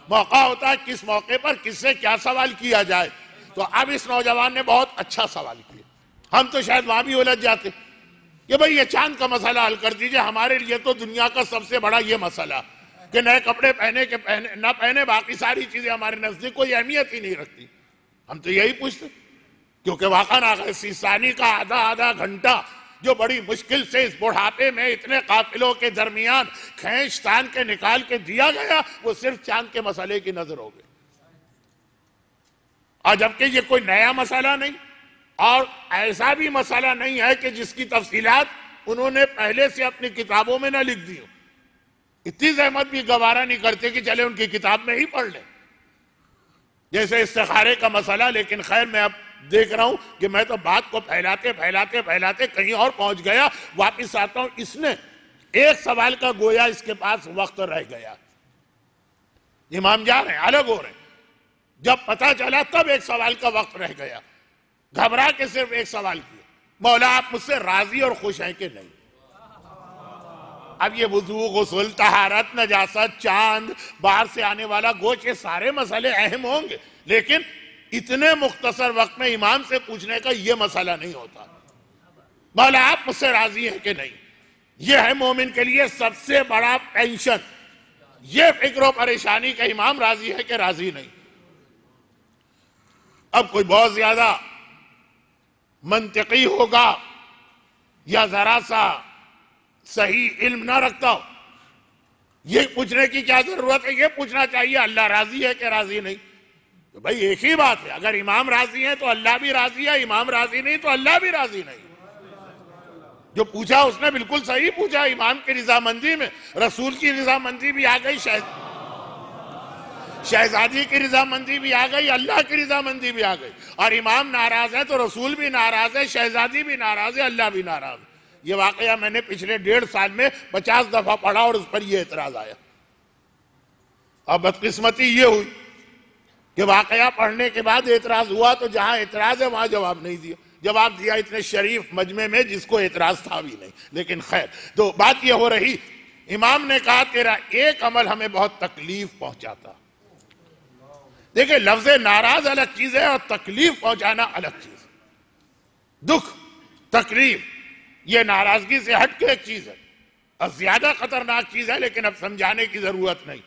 मौका होता, किस मौके पर किससे क्या सवाल किया जाए। तो अब इस नौजवान ने बहुत अच्छा सवाल किया। हम तो शायद वहां भी उलझ जाते कि भाई ये चांद का मसला हल कर दीजिए, हमारे लिए तो दुनिया का सबसे बड़ा ये मसला कि नए कपड़े पहने के पहने ना पहने, बाकी सारी चीजें हमारे नजदीक कोई अहमियत ही नहीं रखती। हम तो यही पूछते, क्योंकि वाकई आगा सिस्तानी का आधा घंटा जो बड़ी मुश्किल से इस बुढ़ापे में इतने काफिलों के दरमियान खींच तान के निकाल के दिया गया, वो सिर्फ चांद के मसले की नजर हो गई। और जबकि ये कोई नया मसला नहीं, और ऐसा भी मसला नहीं है कि जिसकी तफसीलात उन्होंने पहले से अपनी किताबों में ना लिख दी हो। इतनी जहमत भी गवारा नहीं करते कि चले उनकी किताब में ही पढ़ लें, जैसे इस्तिखारे का मसला। लेकिन खैर, मैं अब देख रहा हूं कि मैं तो बात को फैलाते फैलाते फैलाते कहीं और पहुंच गया। वापिस आता हूं, इसने एक सवाल का गोया इसके पास वक्त रह गया। इमाम जा रहे हैं, अलग हो रहे हैं, जब पता चला तब एक सवाल का वक्त रह गया। घबरा के सिर्फ एक सवाल किया, मौला आप मुझसे राजी और खुश हैं कि नहीं? अब ये वुजू, गुस्ल, तहारत, नजासत, चांद, बाहर से आने वाला गोश्त, ये सारे मसले अहम होंगे, लेकिन इतने मुख्तसर वक्त में इमाम से पूछने का ये मसला नहीं होता। मौला आप मुझसे राजी हैं कि नहीं? ये है मोमिन के लिए सबसे बड़ा टेंशन, ये फिक्र और परेशानी का इमाम राजी है कि राजी नहीं। अब कोई बहुत ज्यादा मंतिकी होगा या जरा सा सही इल्म ना रखता हो, ये पूछने की क्या जरूरत है? ये पूछना चाहिए अल्लाह राजी है कि राजी नहीं। तो भाई एक ही बात है, अगर इमाम राजी है तो अल्लाह भी राजी है, इमाम राजी नहीं तो अल्लाह भी राजी नहीं। जो पूछा उसने बिल्कुल सही पूछा। इमाम की रजामंदी में रसूल की रजामंदी भी आ गई, शहजादी की रजामंदी भी आ गई, अल्लाह की रजामंदी भी आ गई। और इमाम नाराज है तो रसूल भी नाराज है, शहजादी भी नाराज है, अल्लाह भी नाराज है। ये वाकया मैंने पिछले 1.5 साल में 50 दफा पढ़ा और उस पर यह एतराज आया। अब बदकिस्मती ये हुई कि वाकया पढ़ने के बाद एतराज हुआ तो जहां एतराज है वहां जवाब नहीं दिया। जवाब दिया इतने शरीफ मजमे में जिसको एतराज था भी नहीं। लेकिन खैर, तो बात यह हो रही, इमाम ने कहा तेरा एक अमल हमें बहुत तकलीफ पहुंचाता। देखिए, लफ्ज नाराज अलग चीज है और तकलीफ पहुंचाना अलग चीज। दुख, तकलीफ, ये नाराजगी से हट के एक चीज है और ज्यादा खतरनाक चीज है, लेकिन अब समझाने की जरूरत नहीं।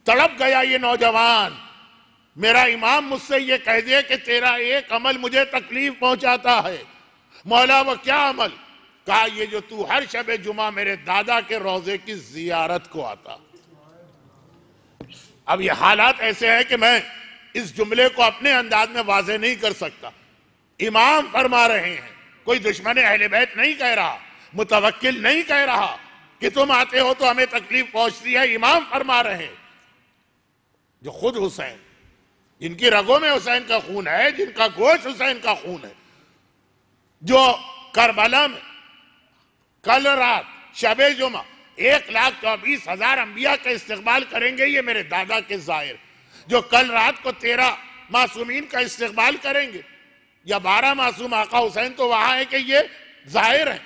तड़प गया ये नौजवान, मेरा इमाम मुझसे ये कह दे कि तेरा एक अमल मुझे तकलीफ पहुंचाता है। मौला वो क्या अमल? कहा ये जो तू हर शब जुमा मेरे दादा के रोजे की जियारत को आता। अब ये हालात ऐसे हैं कि मैं इस जुमले को अपने अंदाज में वाजे नहीं कर सकता। इमाम फरमा रहे हैं, कोई दुश्मन अहले बैत नहीं कह रहा, मुतवक्किल नहीं कह रहा कि तुम आते हो तो हमें तकलीफ पहुंचती है। इमाम फरमा रहे हैं, जो खुद हुसैन, जिनकी रगों में हुसैन का खून है, जिनका गोश्त हुसैन का खून है, जो करबला में कल रात शबे जुमा 1,24,000 अंबिया का इस्तेकबाल करेंगे, ये मेरे दादा के जाहिर, जो कल रात को 13 मासूमीन का इस्तेकबाल करेंगे, या 12 मासूम आका हुसैन तो वहां है कि ये जाहिर है,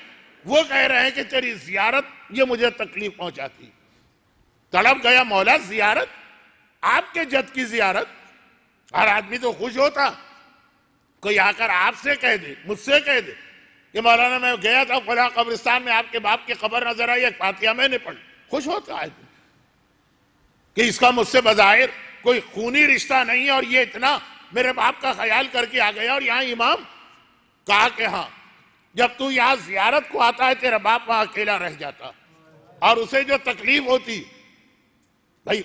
वो कह रहे हैं कि तेरी जियारत ये मुझे तकलीफ पहुंचाती। तड़प गया मौला, जियारत, आपके जद की जियारत। हर आदमी तो खुश होता, कोई आकर आपसे कह दे, मुझसे कह दे कि मौलाना मैं गया था फला कब्रिस्तान में, आपके बाप की कब्र नजर आई, एक फातिहा मैंने पढ़ी, खुश होता है कि इसका मुझसे बज़ाहिर कोई खूनी रिश्ता नहीं है और ये इतना मेरे बाप का ख्याल करके आ गया। और यहाँ इमाम कहा कि हाँ, जब तू यहाँ जियारत को आता है तेरा बाप वहां अकेला रह जाता और उसे जो तकलीफ होती, भाई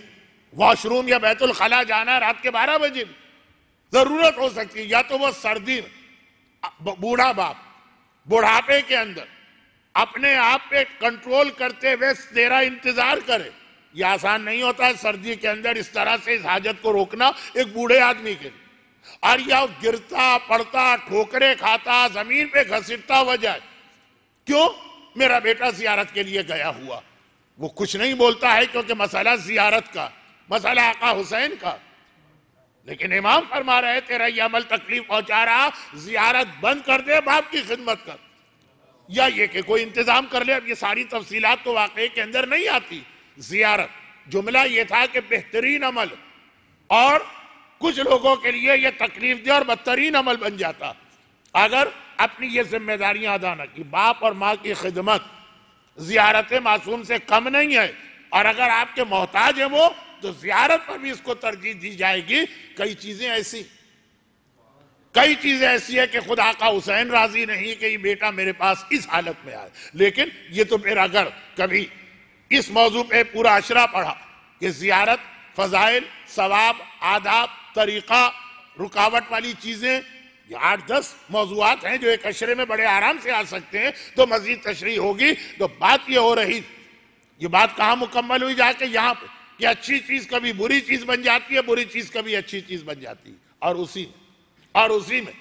वॉशरूम या बैतुल खला जाना रात के 12 बजे जरूरत हो सकती है, या तो वो सर्दी में बूढ़ा बाप बुढ़ापे के अंदर अपने आप पे कंट्रोल करते हुए तेरा इंतजार करे। ये आसान नहीं होता है सर्दी के अंदर इस तरह से इस हाजत को रोकना एक बूढ़े आदमी के लिए। और यह गिरता पड़ता, ठोकरे खाता, जमीन पे घसीटता हुआ जाए, क्यों? मेरा बेटा जियारत के लिए गया हुआ। वो कुछ नहीं बोलता है क्योंकि मसला जियारत का, मसला आका हुसैन का। लेकिन इमाम फरमा रहे तेरा यह अमल तकलीफ पहुंचा रहा, जियारत बंद कर दे, बाप की खिदमत कर, या ये कि कोई इंतजाम कर ले। अब ये सारी तफसीलात तो वाकई के अंदर नहीं आती। जियारत जुमला ये था कि बेहतरीन अमल, और कुछ लोगों के लिए ये तकलीफ दे और बदतरीन अमल बन जाता अगर अपनी ये जिम्मेदारियां अदा न की। बाप और माँ की खिदमत जियारत मासूम से कम नहीं है, और अगर आपके मोहताज है वो तो जियारत पर भी इसको तरजीह दी जाएगी। कई चीजें ऐसी है कि खुदा का हुसैन राजी नहीं कि ये बेटा मेरे पास इस हालत में आए। लेकिन ये तो फिर अगर कभी इस मौजू पे पूरा अशरा पढ़ा कि जियारत, फजाइल, सवाब, आदाब, तरीका, रुकावट वाली चीजें, ये 8-10 मौजूआत हैं जो एक अशरे में बड़े आराम से आ सकते हैं, तो मजीद तशरीह होगी। तो बात ये हो रही, ये बात कहाँ मुकम्मल हुई जाके यहाँ पे कि अच्छी चीज कभी बुरी चीज बन जाती है, बुरी चीज कभी अच्छी चीज बन जाती है। और उसी में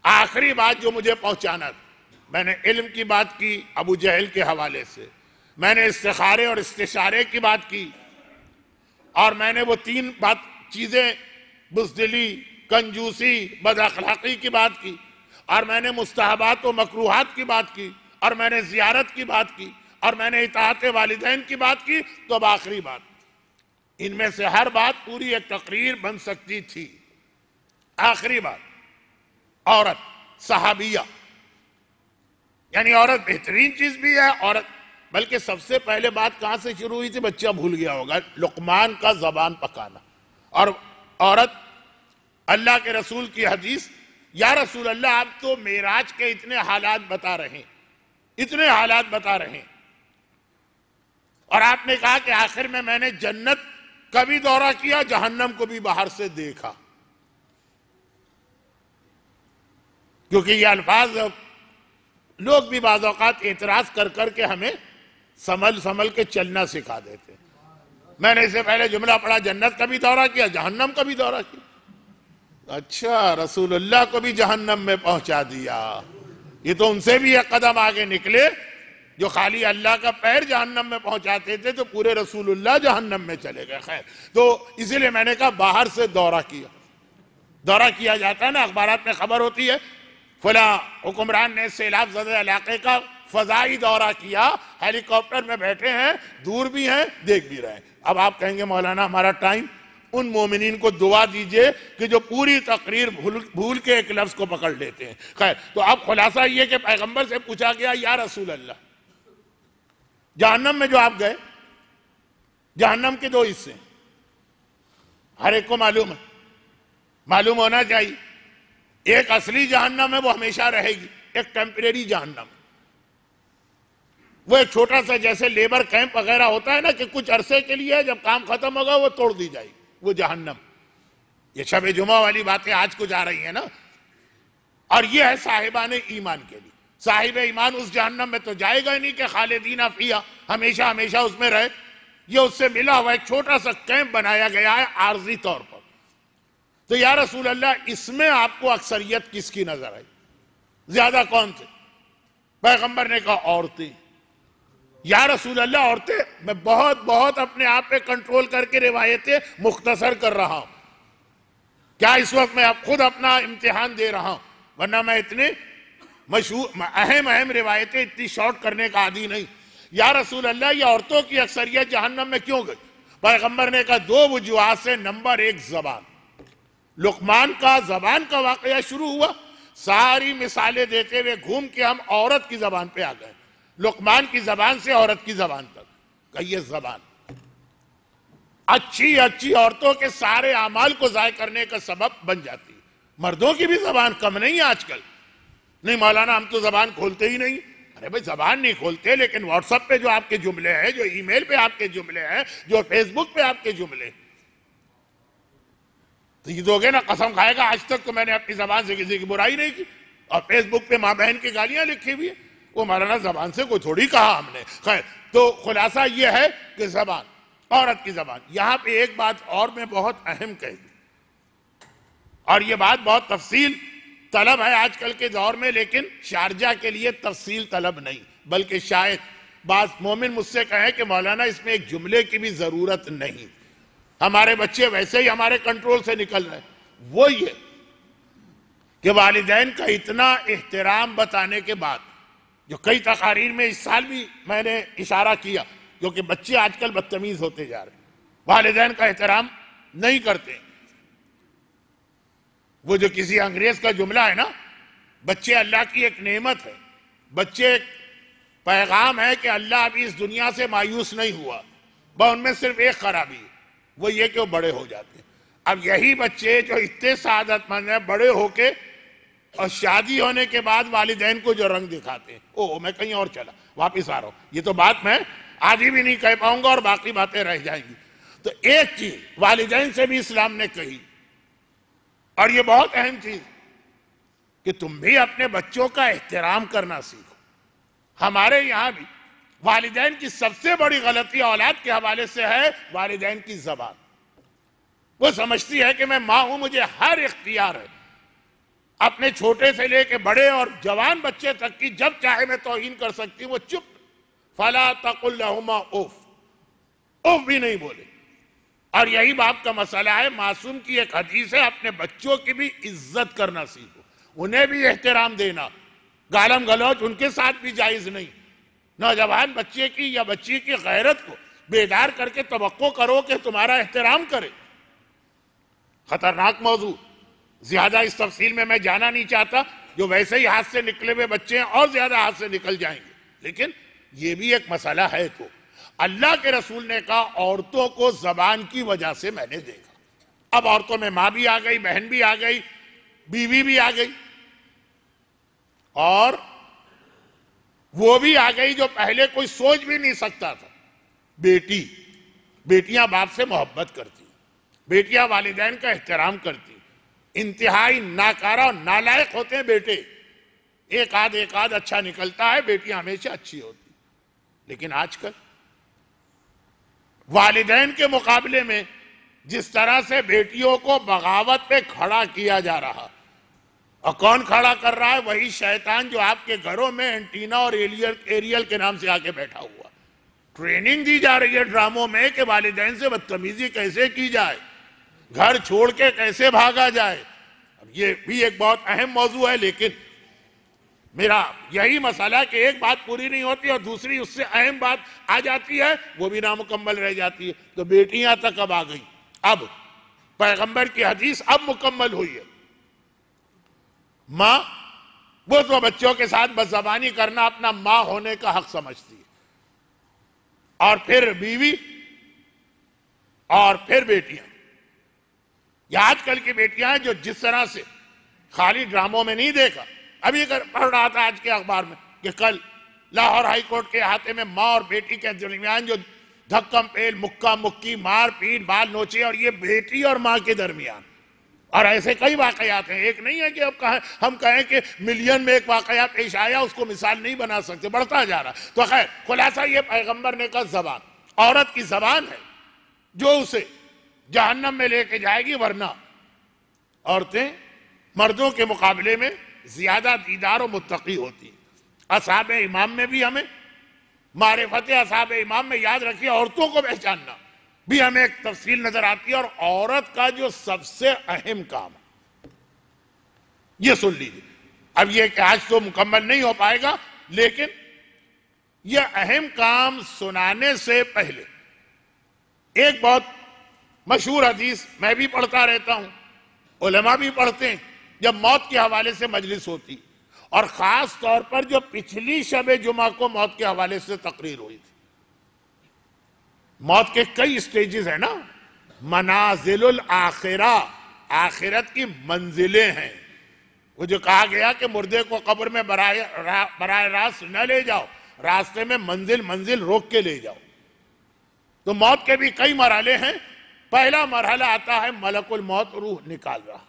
आखिरी बात जो मुझे पहुंचाना था, मैंने इल्म की बात की अबू जहल के हवाले से, मैंने इस्तिखारे और इस्तिशारे की बात की, और मैंने वो 3 चीजें बुज़दिली, कंजूसी, बदअखलाकी की बात की, और मैंने मुस्तहबात व मकरूहात की बात की, और मैंने ज़ियारत की बात की, और मैंने इताअत वालिदैन की बात की। तो अब आखिरी बात, इनमें से हर बात पूरी एक तकरीर बन सकती थी। आखिरी बात, औरत सहाबिया, यानी औरत बेहतरीन चीज भी है। औरत, बल्कि सबसे पहले बात कहां से शुरू हुई थी, बच्चा भूल गया होगा, लुकमान का जबान पकाना। और औरत, अल्लाह के रसूल की हदीस, या रसूल अल्लाह आप तो मेराज के इतने हालात बता रहे हैं, इतने हालात बता रहे हैं, और आपने कहा कि आखिर में मैंने जन्नत का भी दौरा किया, जहन्नम को भी बाहर से देखा। क्योंकि ये अल्फाज लोग भी बाज़ औक़ात एतराज कर करके हमें संभल के चलना सिखा देते। मैंने इससे पहले जुमला पढ़ा, जन्नत का भी दौरा किया, जहन्नम का भी दौरा किया। अच्छा, रसूलुल्लाह को भी जहन्नम में पहुंचा दिया। ये तो उनसे भी एक कदम आगे निकले, जो खाली अल्लाह का पैर जहन्नम में पहुंचाते थे, तो पूरे रसूलुल्लाह जहन्नम में चले गए। खैर, तो इसीलिए मैंने कहा बाहर से दौरा किया। दौरा किया जाता है ना, अखबारात में खबर होती है, फला हुक्मरान ने सैलाब ज़दा इलाके का फजाई दौरा किया, हेलीकॉप्टर में बैठे हैं, दूर भी हैं, देख भी रहे हैं। अब आप कहेंगे मौलाना हमारा टाइम, उन मोमिनीन को दुआ दीजिए कि जो पूरी तकरीर भूल के एक लफ्ज को पकड़ लेते हैं। खैर, तो अब खुलासा ये कि पैगंबर से पूछा गया, या रसूल अल्लाह, जहन्नम में जो आप गए, जहन्नम के 2 हिस्से, हर एक को मालूम होना चाहिए। एक असली जहन्नम है, वो हमेशा रहेगी, एक टेम्परेरी जहन्नम, वो एक छोटा सा जैसे लेबर कैंप वगैरह होता है ना, कि कुछ अरसे के लिए है, जब काम खत्म होगा वो तोड़ दी जाएगी, वो जहन्नम। ये शब जुमा वाली बातें आज कुछ आ रही है ना, और ये है साहिबान ईमान के लिए। साहिब ईमान उस जहन्नम में तो जाएगा ही नहीं कि खालिदीना फिया, हमेशा हमेशा उसमें रहे। ये उससे मिला हुआ एक छोटा सा कैंप बनाया गया है आर्जी तौर पर। तो या रसूल अल्लाह, इसमें आपको अक्सरियत किसकी नजर आई, ज्यादा कौन थे? पैगंबर ने कहा औरतें। या रसूल अल्लाह, औरतें? मैं बहुत अपने आप पे कंट्रोल करके रिवायतें मुख्तसर कर रहा हूं। क्या इस वक्त मैं खुद अपना इम्तिहान दे रहा हूं, वरना मैं इतने मशहूर अहम रिवायतें इतनी शॉर्ट करने का आदी नहीं। या रसूल अल्लाह, ये औरतों की अक्सरियत जहन्नम में क्यों गई? पैगंबर ने कहा 2 वजूहात से। नंबर 1, जबान। लुकमान का जबान का वाकया शुरू हुआ, सारी मिसालें देते हुए घूम के हम औरत की जबान पे आ गए, लुकमान की जबान से औरत की जबान तक। कहिए, जबान अच्छी औरतों के सारे अमाल को जाय करने का सबब बन जाती है। मर्दों की भी जबान कम नहीं है आजकल। नहीं मौलाना, हम तो जबान खोलते ही नहीं। अरे भाई, जबान नहीं खोलते, लेकिन व्हाट्सएप पे जो आपके जुमले हैं, जो ईमेल पे आपके जुमले हैं, जो फेसबुक पे आपके जुमले, तो ये दोगे ना, कसम खाएगा आज तक तो मैंने अपनी जबान से किसी की बुराई नहीं की। और फेसबुक पे माँ बहन की गालियां लिखी हुई है, वो मौलाना जबान से कोई थोड़ी कहा हमने। खैर, तो खुलासा ये है कि जबान, औरत की जबान। यहां पे एक बात और मैं बहुत अहम कह दी, और ये बात बहुत तफसील तलब है आजकल के दौर में, लेकिन शारजा के लिए तफसील तलब नहीं, बल्कि शायद बात मोमिन मुझसे कहे कि मौलाना इसमें एक जुमले की भी जरूरत नहीं, हमारे बच्चे वैसे ही हमारे कंट्रोल से निकल रहे हैं। वो ये कि वालिदैन का इतना एहतराम बताने के बाद, जो कई तकारीर में इस साल भी मैंने इशारा किया, क्योंकि बच्चे आजकल बदतमीज होते जा रहे हैं, वालिदैन का एहतराम नहीं करते। वो जो किसी अंग्रेज का जुमला है ना, बच्चे अल्लाह की एक नेमत है, बच्चे एक पैगाम है कि अल्लाह अभी इस दुनिया से मायूस नहीं हुआ, वह उनमें सिर्फ एक खराबी है, वो ये कि वो बड़े हो जाते हैं। अब यही बच्चे जो इतने सादतमंद हैं, बड़े होके और शादी होने के बाद वालिदैन को जो रंग दिखाते हैं, ओह मैं कहीं और चला, वापिस आ रहा हूं, ये तो बात मैं आधी भी नहीं कह पाऊंगा और बाकी बातें रह जाएंगी। तो एक चीज वालिदैन से भी इस्लाम ने कही, और ये बहुत अहम चीज, कि तुम भी अपने बच्चों का एहतराम करना सीखो। हमारे यहां भी वालिदैन की सबसे बड़ी गलती औलाद के हवाले से है वालिदैन की जबान। वो समझती है कि मैं मां हूं, मुझे हर इख्तियार है अपने छोटे से लेके बड़े और जवान बच्चे तक की, जब चाहे मैं तौहीन कर सकती हूं। वो चुप, फला तकुल लहुमा उफ, उफ भी नहीं बोले। और यही बाप का मसला है। मासूम की एक हदीस है, अपने बच्चों की भी इज्जत करना सीखो, उन्हें भी एहतराम देना। गालम गलौज उनके साथ भी जायज नहीं। नौजवान बच्चे की या बच्ची की गैरत को बेदार करके तवक्को करो कि तुम्हारा एहतराम करे। खतरनाक मौजू, ज्यादा इस तफसील में मैं जाना नहीं चाहता। जो वैसे ही हाथ से निकले हुए बच्चे हैं और ज्यादा हाथ से निकल जाएंगे, लेकिन ये भी एक मसला है। तो अल्लाह के रसूल ने कहा औरतों को जबान की वजह से मैंने देखा। अब औरतों में मां भी आ गई, बहन भी आ गई, बीवी भी आ गई, और वो भी आ गई जो पहले कोई सोच भी नहीं सकता था। बेटी, बेटियां बाप से मोहब्बत करती, बेटियां वालिदैन का एहतराम करती। इंतहाई नाकारा और नालायक होते हैं बेटे, एक आध अच्छा निकलता है, बेटियां हमेशा अच्छी होती। लेकिन आजकल वालिदैन के मुकाबले में जिस तरह से बेटियों को बगावत पे खड़ा किया जा रहा, और कौन खड़ा कर रहा है? वही शैतान जो आपके घरों में एंटीना और एरियल के नाम से आके बैठा हुआ। ट्रेनिंग दी जा रही है ड्रामों में कि वालिदैन से बदतमीजी कैसे की जाए, घर छोड़ के कैसे भागा जाए। अब ये भी एक बहुत अहम मौजू है, लेकिन मेरा यही मसला कि एक बात पूरी नहीं होती और दूसरी उससे अहम बात आ जाती है, वो भी नामुकम्मल रह जाती है। तो बेटियां तक अब आ गई। अब पैगंबर की हदीस अब मुकम्मल हुई है। मां वो तो बच्चों के साथ बदज़बानी करना अपना मां होने का हक समझती है, और फिर बीवी, और फिर बेटियां। ये आजकल की बेटियां हैं जो जिस तरह से खाली ड्रामों में नहीं देखा। अभी पढ़ रहा था आज के अखबार में कि कल लाहौर हाई कोर्ट के अहाते में मां और बेटी के दरमियान जो धक्कम पेल, मुक्का मुक्की, मार पीट, बाल नोचे, और ये बेटी और मां के दरमियान। और ऐसे कई वाकयात हैं, एक नहीं है कि अब हम कहें कि मिलियन में एक वाकया पेश आया, उसको मिसाल नहीं बना सकते, बढ़ता जा रहा। तो खैर खुलासा ये पैगंबर ने कहा जबान औरत की जबान है जो उसे जहन्नम में लेके जाएगी, वरना औरतें मर्दों के मुकाबले में ज्यादा दीदार और मुत्तकी होती। असहाबे इमाम में भी हमें मारिफत असहाबे इमाम में याद रखिए, औरतों को पहचानना भी हमें एक तफसील नजर आती है। और औरत का जो सबसे अहम काम है, ये सुन लीजिए। अब ये कि आज तो मुकम्मल नहीं हो पाएगा, लेकिन यह अहम काम सुनाने से पहले एक बहुत मशहूर हदीस मैं भी पढ़ता रहता हूं, उलमा भी पढ़ते हैं, जब मौत के हवाले से मजलिस होती, और खास तौर पर जो पिछली शब जुमा को मौत के हवाले से तकरीर हुई थी। मौत के कई स्टेजेस है ना, मनाजिलुल आखिरा, आखिरत की मंजिलें हैं। वो जो कहा गया कि मुर्दे को कब्र में बराह रास्त न ले जाओ, रास्ते में मंजिल मंजिल रोक के ले जाओ। तो मौत के भी कई मरहले हैं। पहला मरहला आता है मलकुल मौत रूह निकाल रहा,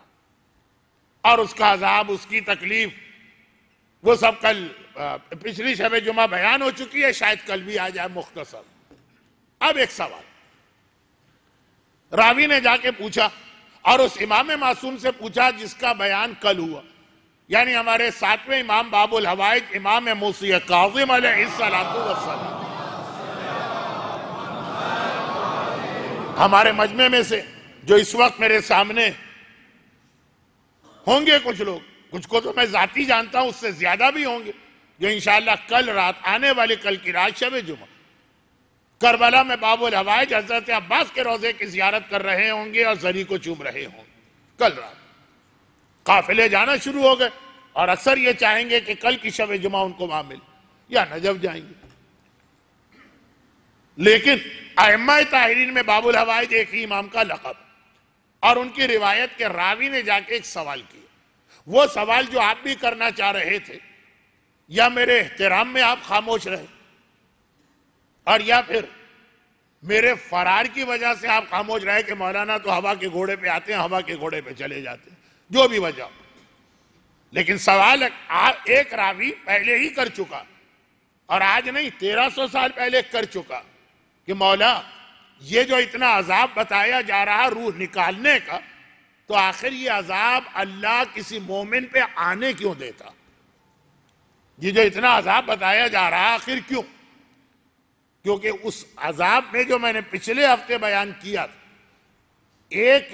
और उसका अजाब, उसकी तकलीफ, वो सब कल पिछली शब जुमा बयान हो चुकी है, शायद कल भी आ जाए मुख्तसर। अब एक सवाल रावी ने जाके पूछा, और उस इमाम मासूम से पूछा जिसका बयान कल हुआ, यानी हमारे 7वें इमाम बाबुल हवाइज इमाम मूसी काज़िम अलैहिस्सलातु वस्सलाम। हमारे मजमे में से जो इस वक्त मेरे सामने होंगे कुछ लोग, कुछ को तो मैं जाती जानता हूं, उससे ज्यादा भी होंगे, जो इंशाअल्लाह कल रात, आने वाली कल की रात शब जुमा करबला में बाबुल हवाइज हजरत अब्बास के रोजे की जियारत कर रहे होंगे और जरी को चूम रहे होंगे। कल रात काफिले जाना शुरू हो गए, और अक्सर ये चाहेंगे कि कल की शब जुमा उनको वहां मिले, या नजफ जाएंगे। लेकिन अइम्मा ताहिरीन में बाबुल हवाइज एक ही इमाम का लक़ब, और उनकी रिवायत के रावी ने जाके एक सवाल किया। वो सवाल जो आप भी करना चाह रहे थे, या मेरे एहतराम में आप खामोश रहे, और या फिर मेरे फरार की वजह से आप खामोश रहे कि मौलाना तो हवा के घोड़े पे आते हैं, हवा के घोड़े पे चले जाते हैं, जो भी वजह। लेकिन सवाल एक रावी पहले ही कर चुका, और आज नहीं 1300 साल पहले कर चुका कि मौला ये जो इतना अजाब बताया जा रहा रूह निकालने का, तो आखिर ये अजाब अल्लाह किसी मोमिन पे आने क्यों देता? ये जो इतना अजाब बताया जा रहा आखिर क्यों? क्योंकि उस अजाब में जो मैंने पिछले हफ्ते बयान किया था, एक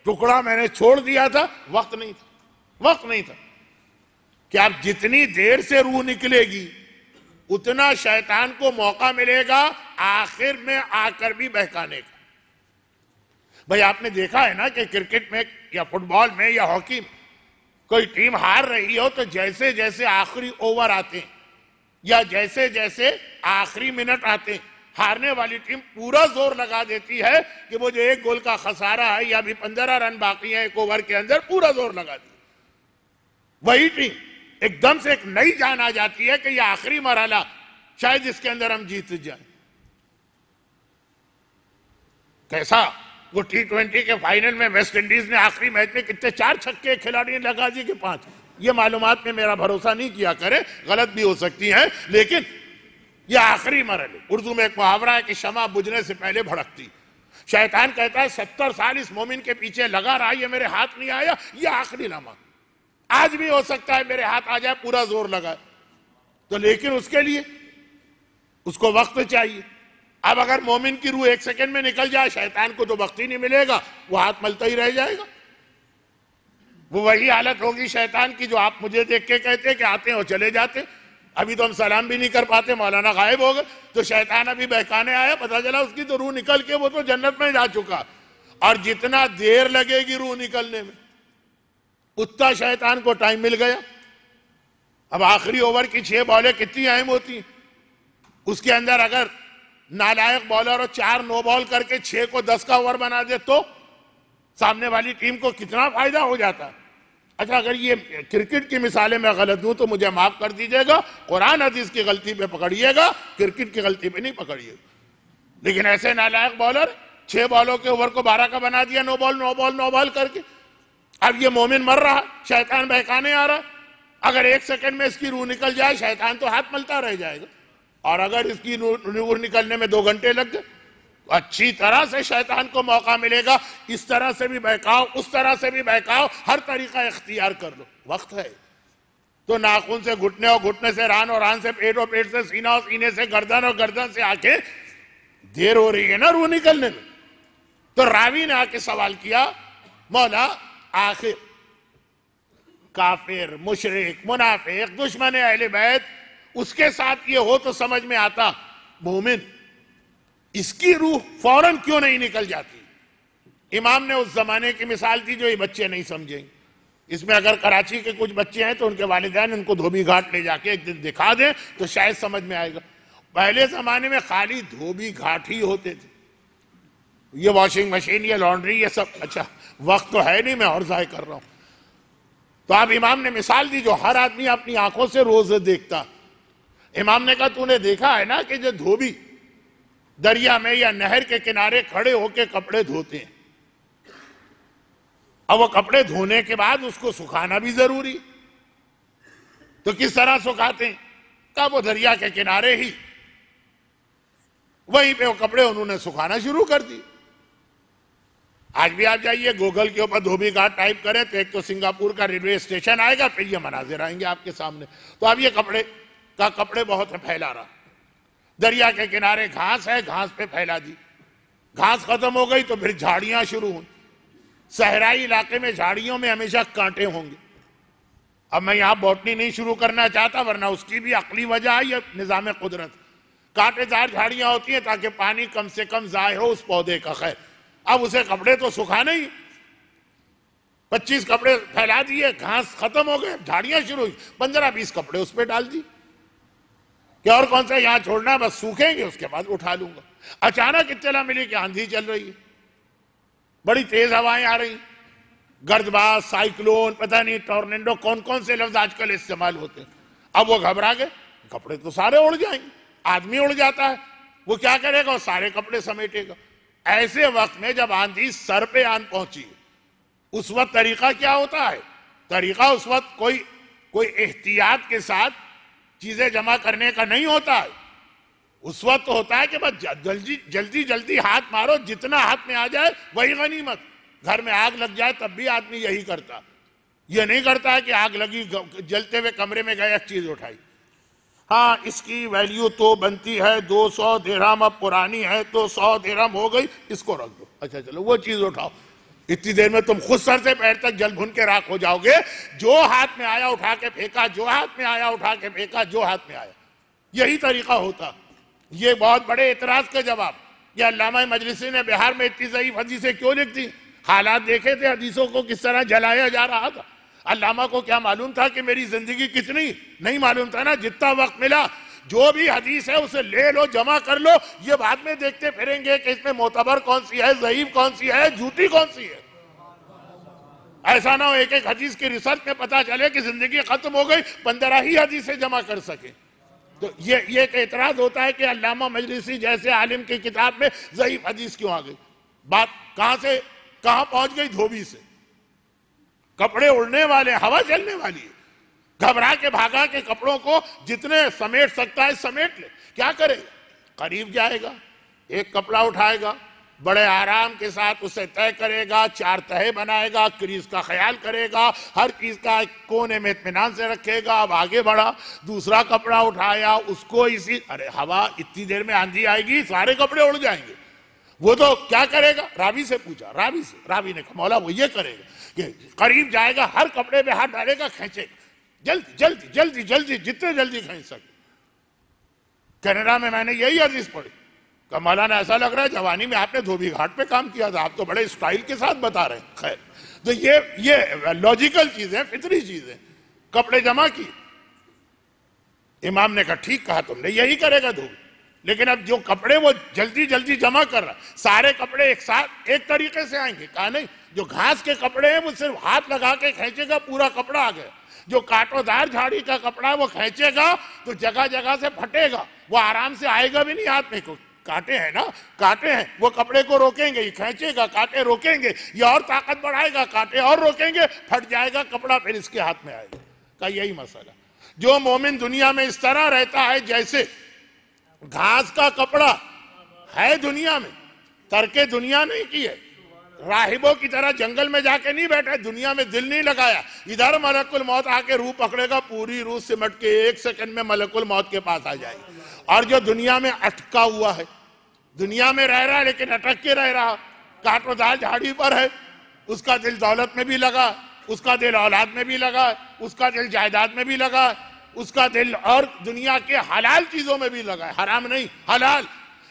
टुकड़ा मैंने छोड़ दिया था, वक्त नहीं था कि आप जितनी देर से रूह निकलेगी उतना शैतान को मौका मिलेगा आखिर में आकर भी बहकाने का। भाई आपने देखा है ना कि क्रिकेट में या फुटबॉल में या हॉकी में कोई टीम हार रही हो तो जैसे जैसे आखिरी ओवर आते हैं या जैसे जैसे आखिरी मिनट आते हैं, हारने वाली टीम पूरा जोर लगा देती है कि वो जो एक गोल का खसारा है या भी 15 रन बाकी है एक ओवर के अंदर, पूरा जोर लगा दी। वही टीम एकदम से एक नई जान आ जाती है कि यह आखिरी मरहला शायद इसके अंदर हम जीत जाएं। कैसा वो T20 के फाइनल में वेस्ट इंडीज ने आखिरी मैच में कितने 4 छक्के खिलाड़ी ने लगा दिए कि 5। ये मालूमात में मेरा भरोसा नहीं किया करे, गलत भी हो सकती है, लेकिन ये आखिरी मरहले। उर्दू में एक मुहावरा है कि शमा बुझने से पहले भड़कती। शैतान कहता है 70 साल इस मोमिन के पीछे लगा रहा, ये मेरे हाथ नहीं आया, ये आखिरी लम्हा, आज भी हो सकता है मेरे हाथ आ जाए, पूरा जोर लगाए। तो लेकिन उसके लिए उसको वक्त चाहिए। अब अगर मोमिन की रूह 1 सेकंड में निकल जाए, शैतान को तो वक्त ही नहीं मिलेगा, वो हाथ मलता ही रह जाएगा। वो वही हालत होगी शैतान की जो आप मुझे देख के कहते हैं कि आते हैं और चले जाते। अभी तो हम सलाम भी नहीं कर पाते, मौलाना गायब हो गए, तो शैतान अभी बहकाने आया, पता चला उसकी तो रूह निकल के वो तो जन्नत में जा चुका। और जितना देर लगेगी रूह निकलने में उतना शैतान को टाइम मिल गया। अब आखिरी ओवर की 6 बॉलें कितनी अहम होती हैं, उसके अंदर अगर नालायक बॉलर 4 नो बॉल करके 6 को 10 का ओवर बना दे तो सामने वाली टीम को कितना फायदा हो जाता है। अच्छा, अगर ये क्रिकेट की मिसालें मैं गलत दूं तो मुझे माफ कर दीजिएगा, कुरान हदीस की गलती पे पकड़िएगा, क्रिकेट की गलती पे नहीं पकड़िएगा। लेकिन ऐसे नालायक बॉलर 6 बॉलों के ओवर को 12 का बना दिया, नो बॉल करके। अब ये मोमिन मर रहा, शैतान बहकाने आ रहा। अगर 1 सेकंड में इसकी रूह निकल जाए, शैतान तो हाथ मलता रह जाएगा। और अगर इसकी रूह निकलने में 2 घंटे लग गए, अच्छी तरह से शैतान को मौका मिलेगा। इस तरह से भी बहकाओ, उस तरह से भी बहकाओ, हर तरीका इख्तियार कर लो, वक्त है। तो नाखून से घुटने और घुटने से रान और रान से पेट और पेट से सीना और सीने से गर्दन और गर्दन से आके देर हो रही है ना रूह निकलने में। तो रावी ने आके सवाल किया, मौला आखिर काफिर, मुशरिक, मुनाफिक, दुश्मन अहले बैत, उसके साथ ये हो तो समझ में आता, मोमिन इसकी रूह फौरन क्यों नहीं निकल जाती? इमाम ने उस जमाने की मिसाल दी जो ये बच्चे नहीं समझेंगे। इसमें अगर कराची के कुछ बच्चे हैं तो उनके वालिदैन उनको धोबी घाट ले जाके एक दिन दिखा दें तो शायद समझ में आएगा। पहले जमाने में खाली धोबी घाट ही होते थे, ये वॉशिंग मशीन, ये लॉन्ड्री, ये सब। अच्छा, वक्त तो है नहीं, मैं और जाय कर रहा हूं। तो अब इमाम ने मिसाल दी जो हर आदमी अपनी आंखों से रोज देखता। इमाम ने कहा, तूने देखा है ना कि जो धोबी दरिया में या नहर के किनारे खड़े होकर कपड़े धोते हैं, अब वो कपड़े धोने के बाद उसको सुखाना भी जरूरी, तो किस तरह सुखाते हैं? कब वो दरिया के किनारे ही वहीं पे वो कपड़े उन्होंने सुखाना शुरू कर दी। आज भी आप जाइए गूगल के ऊपर धोबी घाट टाइप करें तो एक तो सिंगापुर का रेलवे स्टेशन आएगा, फिर ये मनाजिर आएंगे आपके सामने। तो अब ये कपड़े बहुत है फैला रहा। दरिया के किनारे घास है, घास पे फैला दी, घास खत्म हो गई तो फिर झाड़ियां शुरू हुई। सहराई इलाके में झाड़ियों में हमेशा कांटे होंगे। अब मैं यहां बॉटनी नहीं शुरू करना चाहता, वरना उसकी भी अकली वजह है या निजाम कुदरत। कांटेदार झाड़ियां होती हैं ताकि पानी कम से कम जाए हो उस पौधे का। खैर, अब उसे कपड़े तो सुखाने ही, 25 कपड़े फैला दिए, घास खत्म हो गए, झाड़ियां शुरू हुई, 15-20 कपड़े उस पर डाल दिए क्या और कौन सा यहां छोड़ना, बस सूखेंगे उसके बाद उठा लूंगा। अचानक इत्तला मिली कि आंधी चल रही है, बड़ी तेज हवाएं आ रही, गर्दबाज, साइक्लोन, पता नहीं टॉर्नेडो, कौन कौन से लफ्ज आजकल इस्तेमाल होते हैं। अब वो घबरा गए, कपड़े तो सारे उड़ जाएंगे। आदमी उड़ जाता है, वो क्या करेगा, वो सारे कपड़े समेटेगा। ऐसे वक्त में जब आंधी सर पे आन पहुंची, उस वक्त तरीका क्या होता है? तरीका उस वक्त कोई कोई एहतियात के साथ चीजें जमा करने का नहीं होता है। उस वक्त होता है कि बस जल्दी जल्दी हाथ मारो, जितना हाथ में आ जाए वही गनीमत। घर में आग लग जाए तब भी आदमी यही करता, ये नहीं करता है कि आग लगी जलते हुए कमरे में गए एक चीज उठाई। हाँ, इसकी वैल्यू तो बनती है 200 दिरहम, अब पुरानी है तो 100 दिरहम हो गई, इसको रख दो। अच्छा चलो वो चीज उठाओ। इतनी देर में तुम खुद सर से पैर तक जल भुन के राख हो जाओगे। जो हाथ में आया उठा के फेंका, जो हाथ में आया उठा के फेंका, जो हाथ में आया, यही तरीका होता। ये बहुत बड़े एतराज का जवाब। ये अल्लामा मजलिसी ने बिहार में इतनी ज़ईफ़ हदीसें क्यों लिख दी? हालात देखे थे हदीसों को किस तरह जलाया जा रहा था। अल्लामा को क्या मालूम था कि मेरी जिंदगी कितनी? नहीं मालूम था ना। जितना वक्त मिला जो भी हदीस है उसे ले लो, जमा कर लो। ये बाद में देखते फिरेंगे कि इसमें मोतबर कौन सी है, ज़ईफ़ कौन सी है, झूठी कौन सी है। ऐसा ना हो एक एक हदीस की रिसर्च में पता चले कि जिंदगी खत्म हो गई, 15 ही हदीसें जमा कर सके। तो ये एक एतराज होता है कि अल्लामा मजलिसी जैसे आलिम की किताब में ज़ईफ़ हदीस क्यों आ गई। बात कहां से कहां पहुंच गई? धोबी से। कपड़े उड़ने वाले, हवा चलने वाली है। घबरा के भागा के कपड़ों को जितने समेट सकता है समेट ले। क्या करेगा? करीब जाएगा, एक कपड़ा उठाएगा, बड़े आराम के साथ उसे तय करेगा, 4 तहे बनाएगा, क्रीज का ख्याल करेगा, हर चीज का कोने में इत्मीनान से रखेगा। अब आगे बढ़ा, दूसरा कपड़ा उठाया, उसको इसी, अरे हवा इतनी देर में आंधी आएगी, सारे कपड़े उड़ जाएंगे। वो तो क्या करेगा? रावी से पूछा, रावी से। रावी ने कहा मौला वो ये करेगा कि करीब जाएगा, हर कपड़े में हाथ डालेगा, खींचेगा, जल्दी जल्दी जल्दी जल्दी, जितने जल्दी खींच सके। कनाडा में मैंने यही हदीस पढ़ी। मौलाना ऐसा लग रहा है जवानी में आपने धोबी घाट पे काम किया था, आप तो बड़े स्टाइल के साथ बता रहे हैं। खैर, तो ये लॉजिकल चीजें, फितरी चीजें। कपड़े जमा की, इमाम ने कहा ठीक कहा तुमने, यही करेगा धोबी। लेकिन अब जो कपड़े वो जल्दी जल्दी जमा कर रहा, सारे कपड़े एक साथ एक तरीके से आएंगे? कहा नहीं, जो घास के कपड़े हैं वो सिर्फ हाथ लगा के खींचेगा, पूरा कपड़ा आ गया। जो कांटोदार झाड़ी का कपड़ा है वो खींचेगा तो जगह जगह से फटेगा, वो आराम से आएगा भी नहीं हाथ में। को कांटे हैं ना, कांटे हैं, वो कपड़े को रोकेंगे, ये खींचेगा, कांटे रोकेंगे, ये और ताकत बढ़ाएगा, कांटे और रोकेंगे, फट जाएगा कपड़ा, फिर इसके हाथ में आएगा। का यही मसला। जो मोमिन दुनिया में इस तरह रहता है जैसे घास का कपड़ा है दुनिया में, तरके दुनिया नहीं की है। राहिबों की तरह जंगल में जाके नहीं बैठा, दुनिया में दिल नहीं लगाया। इधर मलकुल मौत आके रूह पकड़ेगा, पूरी रूह सिमट के 1 सेकंड में मलकुल मौत के पास आ जाएगी। और जो दुनिया में अटका हुआ है, दुनिया में रह रहा है लेकिन अटक के रह रहा, कांटोदार झाड़ी पर है, उसका दिल दौलत में भी लगा, उसका दिल औलाद में भी लगा, उसका दिल जायदाद में भी लगा, उसका दिल और दुनिया के हलाल चीजों में भी लगा है, हराम नहीं, हलाल।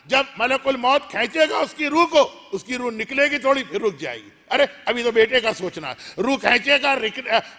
जब मलकुल मौत खींचेगा उसकी रूह को, उसकी रूह निकलेगी थोड़ी, फिर रुक जाएगी। अरे अभी तो बेटे का सोचना है, रूह खींचेगा,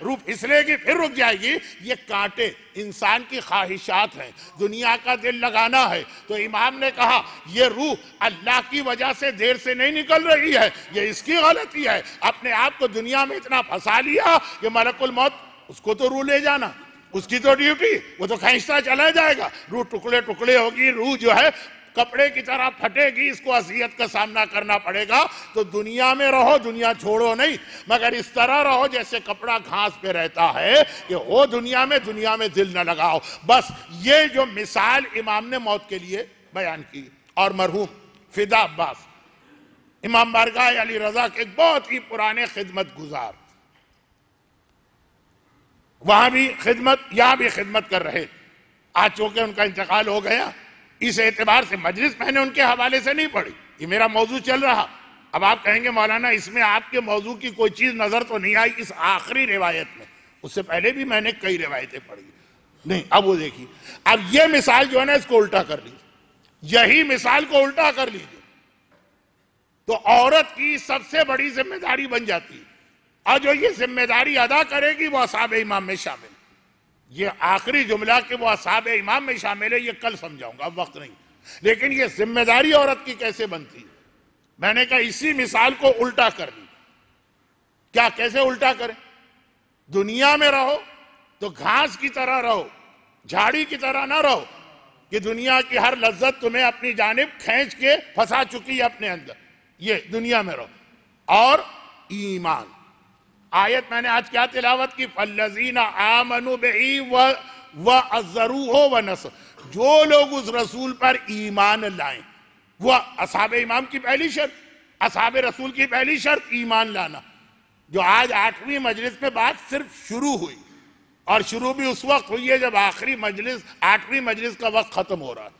रूह फिसलेगी, फिर रुक जाएगी। ये कांटे इंसान की ख्वाहिशात हैं, दुनिया का दिल लगाना है। तो इमाम ने कहा ये रूह अल्लाह की वजह से देर से नहीं निकल रही है, ये इसकी गलती है। अपने आप को दुनिया में इतना फंसा लिया कि मलकुल मौत, उसको तो रूह ले जाना, उसकी तो ड्यूटी, वो तो खींचता चला जाएगा। रूह टुकड़े टुकड़े होगी, रूह जो है कपड़े की तरह फटेगी, इसको अज़ियत का सामना करना पड़ेगा। तो दुनिया में रहो, दुनिया छोड़ो नहीं, मगर इस तरह रहो जैसे कपड़ा घास पे रहता है कि हो दुनिया में दिल न लगाओ। बस ये जो मिसाल इमाम ने मौत के लिए बयान की। और मरहूम फिदा अब्बास, इमाम बारगाह अली रजा के एक बहुत ही पुराने खिदमत गुजार, वहां भी खिदमत, यहां भी खिदमत कर रहे। आज चूंकि उनका इंतकाल हो गया, इस एतबार से मजलिस मैंने उनके हवाले से नहीं पढ़ी, ये मेरा मौजू चल रहा। अब आप कहेंगे मौलाना इसमें आपके मौजू की कोई चीज नजर तो नहीं आई इस आखिरी रिवायत में, उससे पहले भी मैंने कई रिवायतें पढ़ी। नहीं, अब वो देखिए, अब ये मिसाल जो है ना इसको उल्टा कर लीजिए, यही मिसाल को उल्टा कर लीजिए तो औरत की सबसे बड़ी जिम्मेदारी बन जाती है। और जो ये जिम्मेदारी अदा करेगी वो असहाबे इमाम में शामिल। ये आखिरी जुमला कि वो असहाबे इमाम में शामिल है, ये कल समझाऊंगा, अब वक्त नहीं। लेकिन ये जिम्मेदारी औरत की कैसे बनती है, मैंने कहा इसी मिसाल को उल्टा कर ली। क्या, कैसे उल्टा करें? दुनिया में रहो तो घास की तरह रहो, झाड़ी की तरह ना रहो कि दुनिया की हर लज्जत तुम्हें अपनी जानिब खींच के फंसा चुकी है अपने अंदर। ये दुनिया में रहो। और ईमान, आयत मैंने आज क्या तिलावत की, फल्लज़ीना आमनू बिही व अज़्ज़रूहु व नसर, जो लोग उस रसूल पर ईमान लाएं, वह असहाबे इमाम की पहली शर्त, असहाबे रसूल की पहली शर्त ईमान लाना। जो आज 8वीं मजलिस में बात सिर्फ शुरू हुई, और शुरू भी उस वक्त हुई है जब आखिरी मजलिस 8वीं मजलिस का वक्त खत्म हो रहा है।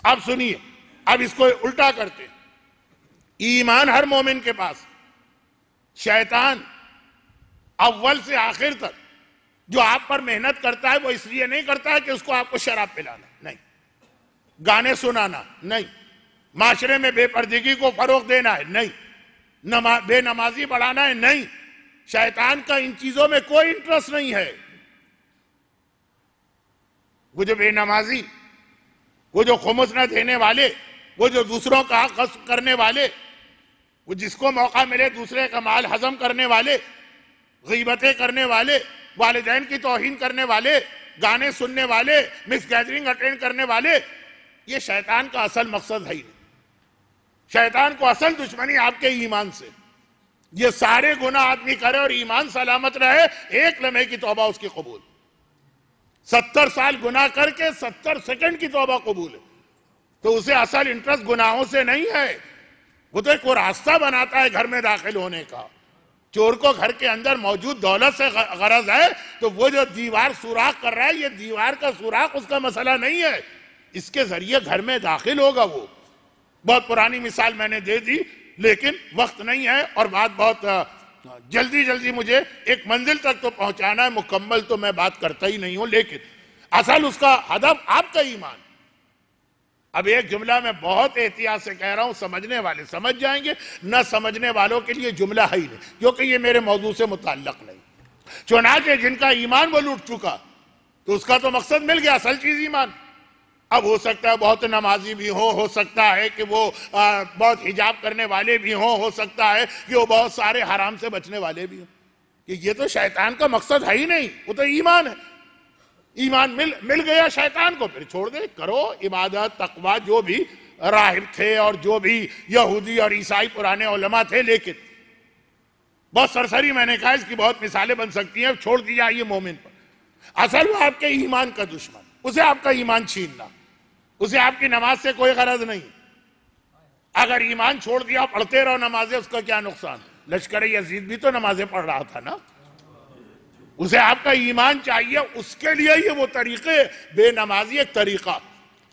अब सुनिए, अब इसको उल्टा करते, ईमान हर मोमिन के पास, शैतान अव्वल से आखिर तक जो आप पर मेहनत करता है वो इसलिए नहीं करता है कि उसको आपको शराब पिलाना, नहीं, गाने सुनाना नहीं, माशरे में बेपर्दगी को फरोग देना है नहीं, बेनमाजी बढ़ाना है नहीं। शैतान का इन चीजों में कोई इंटरेस्ट नहीं है। वो जो बेनमाजी, वो जो खुमुस न देने वाले, वो जो दूसरों का हक गस्ब करने वाले, वो जिसको मौका मिले दूसरे का माल हजम करने वाले, गीबतें करने वाले, वालिदैन की तौहीन करने वाले, गाने सुनने वाले, मिस गैदरिंग अटेंड करने वाले, ये शैतान का असल मकसद है ही नहीं। शैतान को असल दुश्मनी आपके ईमान से। ये सारे गुनाह आदमी करे और ईमान सलामत रहे, एक लम्हे की तौबा उसकी कबूल। 70 साल गुनाह करके 70 सेकंड की तौबा कबूल है, तो उसे असल इंटरेस्ट गुनाहों से नहीं है। वो तो एक रास्ता बनाता है घर में दाखिल होने का। चोर को घर के अंदर मौजूद दौलत से गरज है, तो वो जो दीवार सुराख कर रहा है, ये दीवार का सुराख उसका मसला नहीं है, इसके जरिए घर में दाखिल होगा वो। बहुत पुरानी मिसाल मैंने दे दी, लेकिन वक्त नहीं है और बात बहुत जल्दी जल्दी मुझे एक मंजिल तक तो पहुंचाना है, मुकम्मल तो मैं बात करता ही नहीं हूं, लेकिन असल उसका हदफ आपका ईमान। अब एक जुमला मैं बहुत एहतियात से कह रहा हूं, समझने वाले समझ जाएंगे, न समझने वालों के लिए जुमला है ही नहीं, क्योंकि ये मेरे मौजू से मुताल्लक नहीं। चुनाचे जिनका ईमान वो लूट चुका, तो उसका तो मकसद मिल गया, असल चीज ईमान। अब हो सकता है बहुत नमाजी भी हो सकता है कि वो बहुत हिजाब करने वाले भी हो सकता है कि वो बहुत सारे हराम से बचने वाले भी हों, कि ये तो शैतान का मकसद है ही नहीं, वो तो ईमान है। ईमान मिल गया शैतान को, फिर छोड़ दे, करो इबादत तकवा, जो भी राहिब थे और जो भी यहूदी और ईसाई पुराने उलमा थे। लेकिन बहुत सरसरी मैंने कहा, इसकी बहुत मिसालें बन सकती हैं, छोड़ दिया ये मोमिन पर। असल वो आपके ईमान का दुश्मन, उसे आपका ईमान छीनना, उसे आपकी नमाज से कोई गरज नहीं। अगर ईमान छोड़ दिया, पढ़ते रहो नमाजें, उसका क्या नुकसान? लश्कर यजीद भी तो नमाजें पढ़ रहा था ना। उसे आपका ईमान चाहिए, उसके लिए ये वो तरीके, बेनमाजी एक तरीका।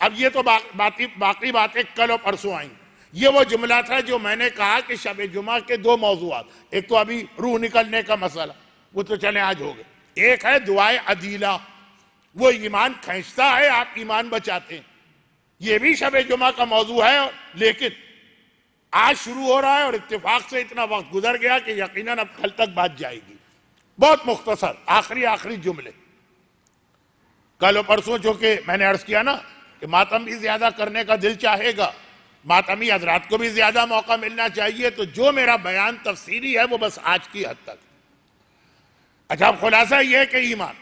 अब ये तो बाकी बातें कल और परसों आई। ये वो जुमला था जो मैंने कहा कि शब जुमा के 2 मौजूआत, एक तो अभी रूह निकलने का मसला, वो तो चले आज हो गए, एक है दुआए अदीला, वो ईमान खींचता है, आप ईमान बचाते हैं, ये भी शब जुमा का मौजू है। लेकिन आज शुरू हो रहा है और इत्तेफाक से इतना वक्त गुजर गया कि यकीनन अब कल तक बात जाएगी। बहुत मुख्तसर आखिरी जुमले। कल और परसों जो कि मैंने अर्ज किया ना कि मातम भी ज्यादा करने का दिल चाहेगा, मातमी हजरात को भी ज्यादा मौका मिलना चाहिए, तो जो मेरा बयान तफसीली है वो बस आज की हद तक। अच्छा, अब खुलासा यह है कि ईमान,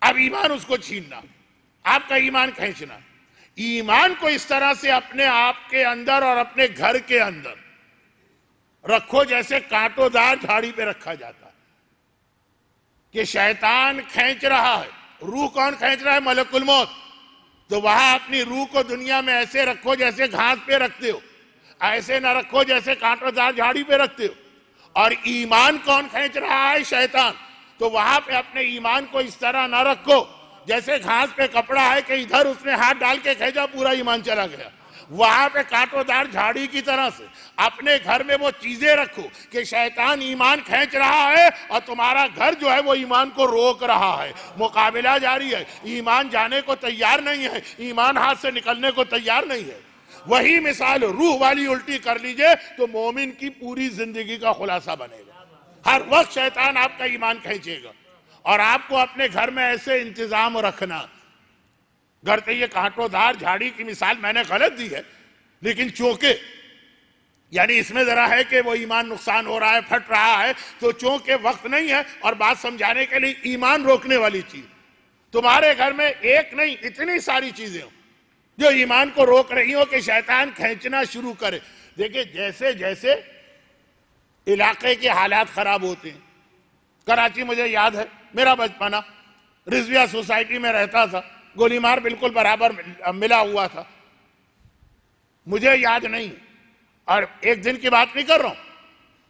अब ईमान उसको छीनना, आपका ईमान खींचना, ईमान को इस तरह से अपने आप के अंदर और अपने घर के अंदर रखो जैसे कांटोदार झाड़ी पे रखा जाता है, कि शैतान खींच रहा है। रूह कौन खींच रहा है? मलकुल मौत। तो वहां अपनी रूह को दुनिया में ऐसे रखो जैसे घास पे रखते हो, ऐसे ना रखो जैसे कांटोदार झाड़ी पे रखते हो। और ईमान कौन खींच रहा है? शैतान। तो वहां पे अपने ईमान को इस तरह ना रखो जैसे घास पे कपड़ा है कि इधर उसने हाथ डाल के खींचा पूरा ईमान चला गया। वहां पे कांटोदार झाड़ी की तरह से अपने घर में वो चीजें रखो कि शैतान ईमान खींच रहा है और तुम्हारा घर जो है वो ईमान को रोक रहा है, मुकाबला जारी है, ईमान जाने को तैयार नहीं है, ईमान हाथ से निकलने को तैयार नहीं है। वही मिसाल रूह वाली उल्टी कर लीजिए तो मोमिन की पूरी जिंदगी का खुलासा बनेगा। हर वक्त शैतान आपका ईमान खींचेगा और आपको अपने घर में ऐसे इंतजाम रखना। घर के ये कांटोदार झाड़ी की मिसाल मैंने गलत दी है, लेकिन चौके, यानी इसमें जरा है कि वो ईमान नुकसान हो रहा है, फट रहा है, तो चौके वक्त नहीं है और बात समझाने के लिए ईमान रोकने वाली चीज तुम्हारे घर में एक नहीं इतनी सारी चीजें हो जो ईमान को रोक रही हो कि शैतान खींचना शुरू करे। देखिए, जैसे जैसे इलाके के हालात खराब होते हैं, कराची मुझे याद है, मेरा बचपना, रिजविया सोसाइटी में रहता था, गोलीमार बिल्कुल बराबर मिला हुआ था। मुझे याद नहीं, और एक दिन की बात नहीं कर रहा हूं,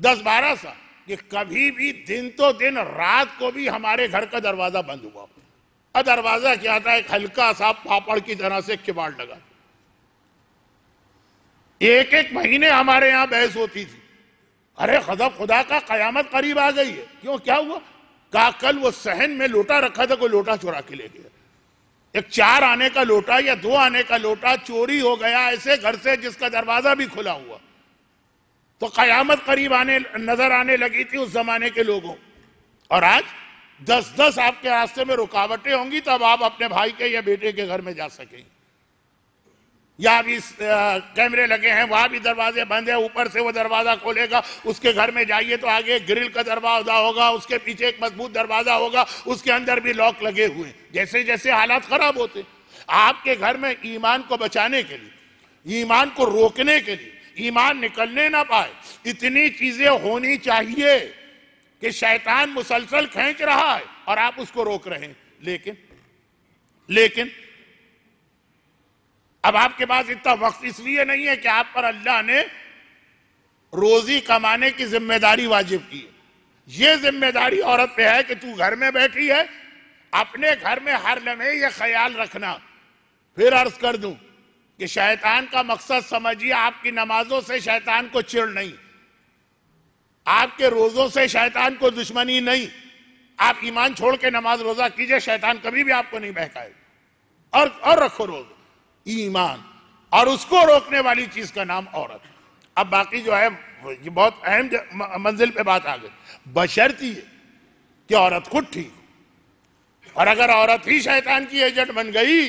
10-12 साल, कि कभी भी दिन तो दिन, रात को भी हमारे घर का दरवाजा बंद हुआ और दरवाजा क्या था, एक हल्का सा पापड़ की तरह से किवाड़ लगा। एक महीने हमारे यहां बहस होती थी, अरे खुदा का कयामत करीब आ गई है। क्यों, क्या हुआ? कहा कल वो सहन में लोटा रखा था, कोई लोटा चुरा के ले गया। एक 4 आने का लोटा या 2 आने का लोटा चोरी हो गया ऐसे घर से जिसका दरवाजा भी खुला हुआ। तो कयामत करीब नजर आने लगी थी उस जमाने के लोगों। और आज 10-10 आपके रास्ते में रुकावटें होंगी तब आप अपने भाई के या बेटे के घर में जा सकेंगे। या भी कैमरे लगे हैं, वहां भी दरवाजे बंद है, ऊपर से वो दरवाजा खोलेगा, उसके घर में जाइए तो आगे ग्रिल का दरवाजा होगा, उसके पीछे एक मजबूत दरवाजा होगा, उसके अंदर भी लॉक लगे हुए। जैसे जैसे हालात खराब होते, आपके घर में ईमान को बचाने के लिए, ईमान को रोकने के लिए, ईमान निकलने ना पाए, इतनी चीजें होनी चाहिए कि शैतान मुसलसल खींच रहा है और आप उसको रोक रहे हैं। लेकिन अब आपके पास इतना वक्त इसलिए नहीं है कि आप पर अल्लाह ने रोजी कमाने की जिम्मेदारी वाजिब की है। ये जिम्मेदारी औरत पे है कि तू घर में बैठी है, अपने घर में हर लम्हे ये ख्याल रखना। फिर अर्ज कर दूं कि शैतान का मकसद समझिए, आपकी नमाजों से शैतान को चिढ़ नहीं, आपके रोजों से शैतान को दुश्मनी नहीं। आप ईमान छोड़ के नमाज रोजा कीजिए, शैतान कभी भी आपको नहीं बहकाएगा। और रखो रोजा ईमान, और उसको रोकने वाली चीज का नाम औरत। अब बाकी जो है ये बहुत अहम मंजिल पे बात आ गई, बशर्ती कि औरत खुद ठीक हो। और अगर औरत ही शैतान की एजेंट बन गई,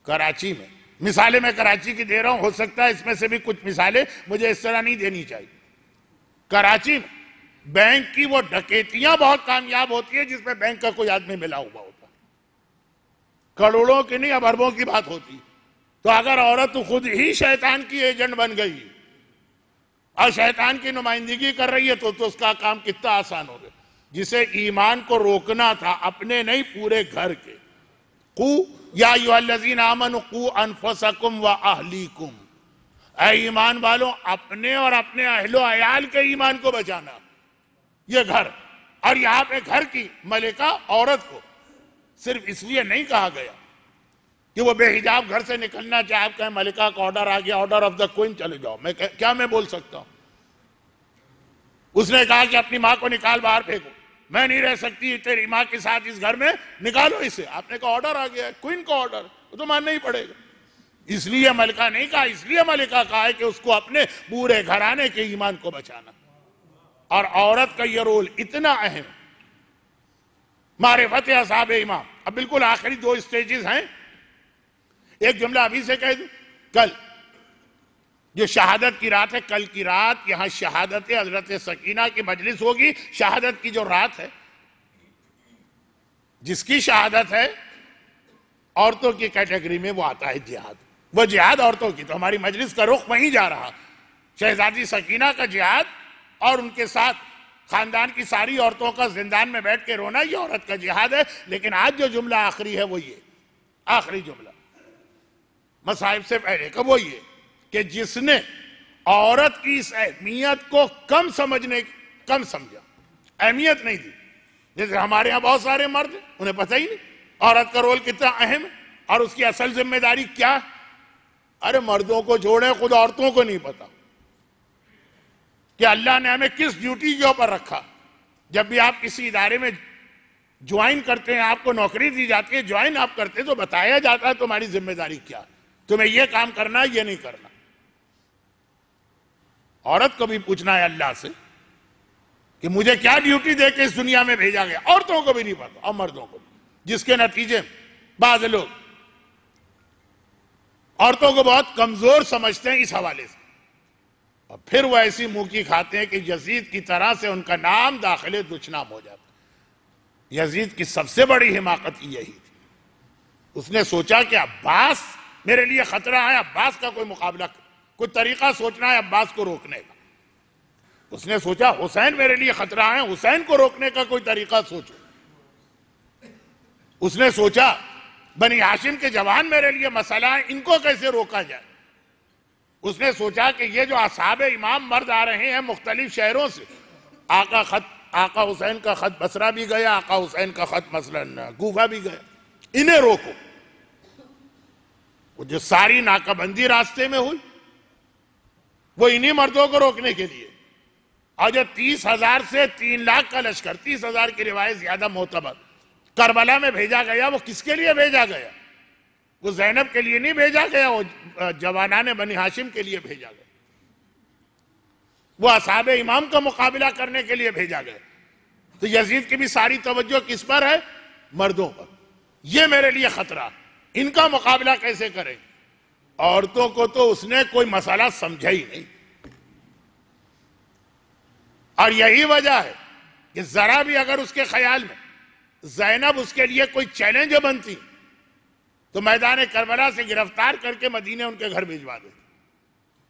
कराची में मिसालें मैं कराची की दे रहा हूं, हो सकता है इसमें से भी कुछ मिसालें मुझे इस तरह नहीं देनी चाहिए। कराची में बैंक की वो डकैतियां बहुत कामयाब होती है जिसमें बैंक का कोई आदमी मिला हुआ होता, करोड़ों की नहीं अब अरबों की बात होती। तो अगर औरत तो खुद ही शैतान की एजेंट बन गई और शैतान की नुमाइंदगी कर रही है तो उसका काम कितना आसान हो गया। जिसे ईमान को रोकना था, अपने नहीं पूरे घर के, कू या अय्युहल्लज़ीना आमनू कू अनफुसकुम व अहलीकुम, ऐ ईमान वालों अपने और अपने अहलो अयाल के ईमान को बचाना। ये घर, और यहां पे घर की मलिका औरत को सिर्फ इसलिए नहीं कहा गया कि वो बेहिजाब घर से निकलना चाहे, आप कहें मलिका का ऑर्डर आ गया, ऑर्डर ऑफ द क्वीन, चले जाओ, मैं बोल सकता हूं। उसने कहा कि अपनी मां को निकाल बाहर फेंको, मैं नहीं रह सकती तेरी मां के साथ इस घर में, निकालो इसे। आपने कहा ऑर्डर आ गया है, क्वीन का ऑर्डर, वो तो मानना ही पड़ेगा। इसलिए मलिका नहीं कहा, इसलिए मलिका कहा है कि उसको अपने पूरे घराने के ईमान को बचाना। और औरत का यह रोल इतना अहम, मारिफत असहाब इमाम। अब बिल्कुल आखिरी 2 स्टेजेस हैं, एक जुमला अभी से कह दूं, कल जो शहादत की रात है, कल की रात यहां शहादत हजरत सकीना की मजलिस होगी। शहादत की जो रात है, जिसकी शहादत है औरतों की कैटेगरी में, वो आता है जिहाद। वो जिहाद औरतों की, तो हमारी मजलिस का रुख वहीं जा रहा, शहजादी सकीना का जिहाद और उनके साथ खानदान की सारी औरतों का जिंदान में बैठ के रोना, ये औरत का जिहाद है। लेकिन आज जो जुमला आखिरी है वो ये, आखिरी जुमला मसाहिब से पहले का वो ये कि जिसने औरत की इस अहमियत को कम समझा, अहमियत नहीं दी। जैसे हमारे यहां बहुत सारे मर्द, उन्हें पता ही नहीं औरत का रोल कितना अहम है और उसकी असल जिम्मेदारी क्या है। अरे मर्दों को छोड़े, खुद औरतों को नहीं पता कि अल्लाह ने हमें किस ड्यूटी के ऊपर रखा। जब भी आप किसी इदारे में ज्वाइन करते हैं, आपको नौकरी दी जाती है, ज्वाइन आप करते हैं तो बताया जाता है तुम्हारी जिम्मेदारी क्या है, तुम्हें यह काम करना है, यह नहीं करना। औरत को भी पूछना है अल्लाह से कि मुझे क्या ड्यूटी देके इस दुनिया में भेजा गया। औरतों को भी नहीं पता और मर्दों को भी, जिसके नतीजे बाज लोग औरतों को बहुत कमजोर समझते हैं इस हवाले से, और फिर वो ऐसी मुंह की खाते हैं कि यजीद की तरह से उनका नाम दाखिले दुचनाम हो जाता। यजीद की सबसे बड़ी हिमाकत यही थी, उसने सोचा कि अब्बास मेरे लिए खतरा है, अब्बास का कोई मुकाबला, कोई तरीका सोचना है अब्बास को रोकने का। उसने सोचा हुसैन मेरे लिए खतरा है, हुसैन को रोकने का कोई तरीका सोचो। उसने सोचा बनी हाशिम के जवान मेरे लिए मसला है, इनको कैसे रोका जाए। उसने सोचा कि ये जो असहाबे इमाम मर्द आ रहे हैं मुख्तलिफ शहरों से, आका हुसैन का खत बसरा भी गया, आका हुसैन का खत मसलन कूफा भी गया, इन्हें रोको। वो जो सारी नाकाबंदी रास्ते में हुई वो इन्हीं मर्दों को रोकने के लिए। और जो 30,000 से 3 लाख का लश्कर, 30,000 की रिवायत ज्यादा मोतबर, करबला में भेजा गया, वो किसके लिए भेजा गया? वो ज़ैनब के लिए नहीं भेजा गया, वो जवानाने बनी हाशिम के लिए भेजा गया। वो असहाबे इमाम का मुकाबला करने के लिए भेजा गया। तो यजीद की भी सारी तवज्जो किस पर है? मर्दों पर। ये मेरे लिए खतरा, इनका मुकाबला कैसे करें? औरतों को तो उसने कोई मसला समझा ही नहीं। और यही वजह है कि जरा भी अगर उसके ख्याल में ज़ैनब उसके लिए कोई चैलेंज बनती तो मैदान करबला से गिरफ्तार करके मदीने उनके घर भिजवा देते।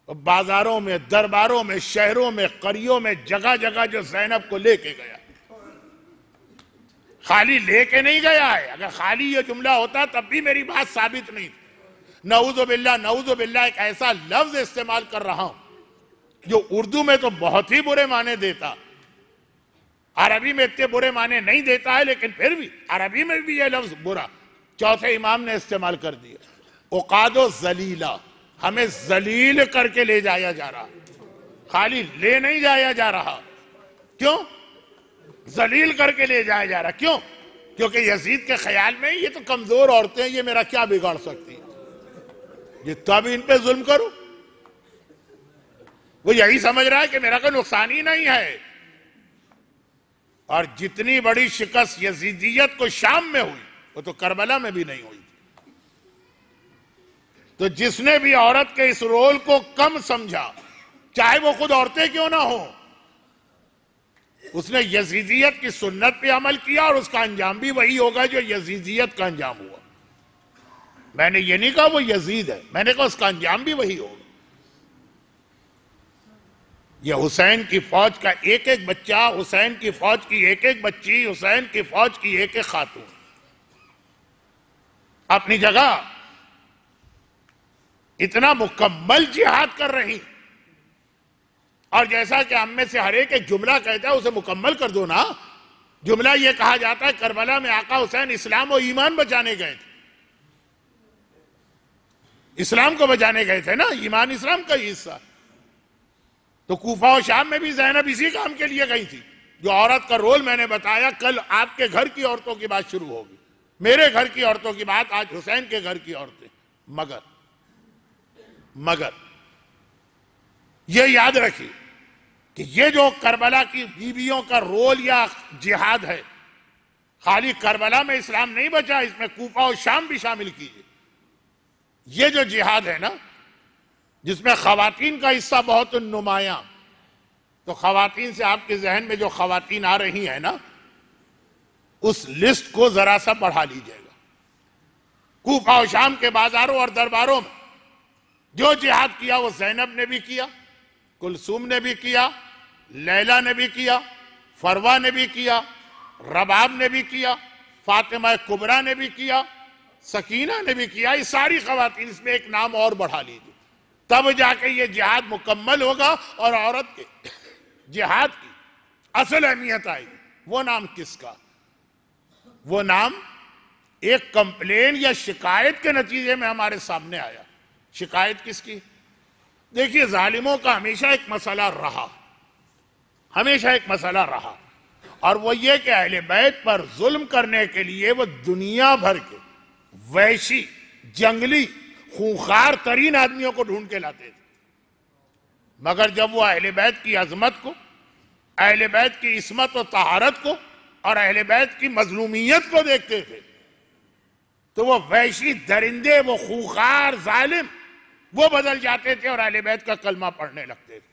तो बाजारों में, दरबारों में, शहरों में, करियों में, जगह जगह जो ज़ैनब को लेके गया, खाली लेके नहीं गया है। अगर खाली ये जुमला होता तब भी मेरी बात साबित नहीं थी। नऊज़ु बिल्लाह एक ऐसा लफ्ज इस्तेमाल कर रहा हूं जो उर्दू में तो बहुत ही बुरे माने देता, अरबी में इतने बुरे माने नहीं देता है, लेकिन फिर भी अरबी में भी यह लफ्ज बुरा चौथे इमाम ने इस्तेमाल कर दिया। उकादो जलीला, हमें जलील करके ले जाया जा रहा, खाली ले नहीं जाया जा रहा। क्यों जलील करके ले जाया जा रहा? क्यों? क्योंकि यजीद के ख्याल में ये तो कमजोर औरतें हैं, ये मेरा क्या बिगाड़ सकती है, जितना भी इन पे जुल्म करूं। वो यही समझ रहा है कि मेरा कोई नुकसान ही नहीं है। और जितनी बड़ी शिकस्त यजीदियत को शाम में हुई वो तो करबला में भी नहीं हुई। तो जिसने भी औरत के इस रोल को कम समझा, चाहे वो खुद औरतें क्यों ना हो, उसने यजीदियत की सुन्नत पे अमल किया और उसका अंजाम भी वही होगा जो यजीदियत का अंजाम हुआ। मैंने ये नहीं कहा वो यजीद है, मैंने कहा उसका अंजाम भी वही होगा। ये हुसैन की फौज का एक एक बच्चा, हुसैन की फौज की एक एक बच्ची, हुसैन की फौज की एक एक खातून अपनी जगह इतना मुकम्मल जिहाद कर रही। और जैसा कि हम में से हर एक जुमला कहता है उसे मुकम्मल कर दो ना। जुमला यह कहा जाता है करबला में आका हुसैन इस्लाम और ईमान बचाने गए थे, इस्लाम को बचाने गए थे ना, ईमान इस्लाम का ही हिस्सा। तो कूफा और शाम में भी ज़ैनब इसी काम के लिए गई थी। जो औरत का रोल मैंने बताया, कल आपके घर की औरतों की बात शुरू होगी, मेरे घर की औरतों की बात, आज हुसैन के घर की औरतें। मगर ये याद रखिए कि ये जो करबला की बीवियों का रोल या जिहाद है, खाली करबला में इस्लाम नहीं बचा, इसमें कूफा और शाम भी शामिल कीजिए। ये जो जिहाद है ना, जिसमें खवातीन का हिस्सा बहुत नुमायां, तो खवातीन से आपके जहन में जो खवातीन आ रही हैं ना, उस लिस्ट को जरा सा बढ़ा लीजिएगा। कूफा और शाम के बाजारों और दरबारों में जो जिहाद किया वो ज़ैनब ने भी किया, कुलसूम ने भी किया, लैला ने भी किया, फरवा ने भी किया, रबाब ने भी किया, फातिमा कुबरा ने भी किया, सकीना ने भी किया। ये सारी खवातीन, इसमें एक नाम और बढ़ा लीजिए, तब जाके ये जिहाद मुकम्मल होगा और औरत के जिहाद की असल अहमियत आएगी। वो नाम किसका? वो नाम एक कंप्लेन या शिकायत के नतीजे में हमारे सामने आया। शिकायत किसकी? देखिए, जालिमों का हमेशा एक मसला रहा, हमेशा एक मसला रहा, और वो ये कि अहले बैत पर जुल्म करने के लिए वो दुनिया भर के वैशी, जंगली, खूंखार तरीन आदमियों को ढूंढ के लाते थे। मगर जब वो अहले बैत की अजमत को, अहले बैत की इस्मत और तहारत को और अहले बैत की मजलूमियत को देखते थे, तो वो वैशी दरिंदे, वो खूंखार जालिम, वो बदल जाते थे और अहले बैत का कलमा पढ़ने लगते थे।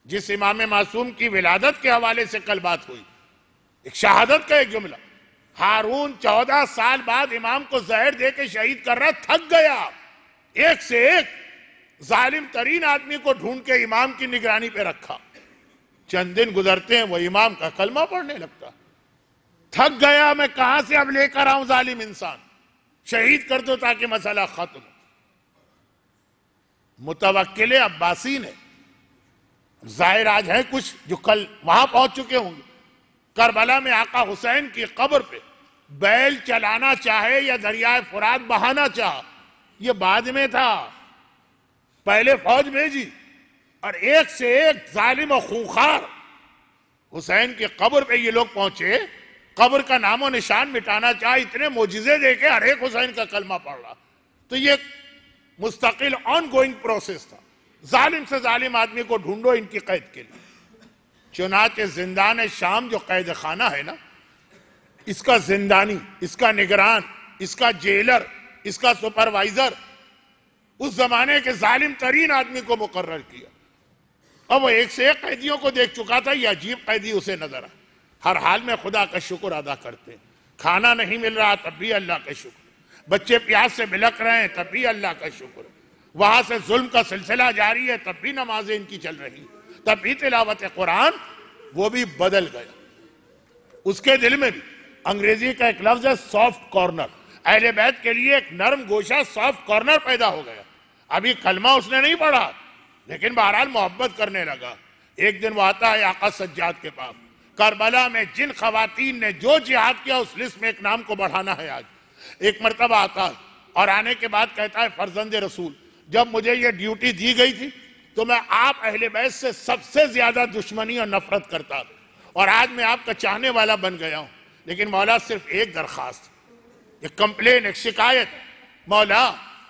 जिस इमाम मासूम की विलादत के हवाले से कल बात हुई, एक शहादत का एक जुमला, हारून 14 साल बाद इमाम को जहर दे के शहीद कर रहा, थक गया, एक से एक जालिम तरीन आदमी को ढूंढ के इमाम की निगरानी पे रखा। चंद दिन गुजरते हैं वो इमाम का कलमा पढ़ने लगता। थक गया मैं, कहां से अब लेकर आऊं जालिम इंसान, शहीद कर दो ताकि मसला खत्म। मुतवक्किल अब्बासी ने, जाहिर आज है कुछ जो कल वहां पहुंच चुके होंगे, करबला में आका हुसैन की कब्र पे बैल चलाना चाहे या दरियाए फुरात बहाना चाहे, ये बाद में था। पहले फौज भेजी और एक से एक जालिम और खूंखार हुसैन की कब्र पे ये लोग पहुंचे, कब्र का नामो निशान मिटाना चाहे, इतने मोजिजे देके हर एक हुसैन का कलमा पढ़ रहा। तो ये मुस्तकिल ऑन गोइंग प्रोसेस था। जालिम से जालिम आदमी को ढूंढो इनकी कैद के लिए। चुनाचे जिंदान शाम जो कैद खाना है ना, इसका जिंदानी, इसका निगरान, इसका जेलर, इसका सुपरवाइजर उस जमाने के जालिम तरीन आदमी को मुकर्रर किया। अब वो एक से एक कैदियों को देख चुका था, ये अजीब कैदी उसे नजर आया। हर हाल में खुदा का शुक्र अदा करते हैं। खाना नहीं मिल रहा तब भी अल्लाह का शुक्र, बच्चे प्यास से बिलख रहे हैं तब भी अल्लाह का शुक्र, वहां से जुल्म का सिलसिला जारी है तब भी नमाजें इनकी चल रही, तब भी तिलावत कुरान, वो भी बदल गया। उसके दिल में भी अंग्रेजी का एक लफ्ज है सॉफ्ट कॉर्नर, अहले बैत के लिए एक नरम गोशा सॉफ्ट कॉर्नर पैदा हो गया। अभी कलमा उसने नहीं पढ़ा लेकिन बहरहाल मोहब्बत करने लगा। एक दिन वो आता है आका सज्जाद के पास, करबला में जिन खवातीन ने जो जिहाद किया उस लिस्ट में एक नाम को बढ़ाना है आज। एक मर्तबा आता है और आने के बाद कहता है फर्जंद रसूल, जब मुझे ये ड्यूटी दी गई थी तो मैं आप अहले बैत से सबसे ज्यादा दुश्मनी और नफरत करता था और आज मैं आपका चाहने वाला बन गया हूं। लेकिन मौला सिर्फ एक दरखास्त, एक कंप्लेन, एक शिकायत, मौला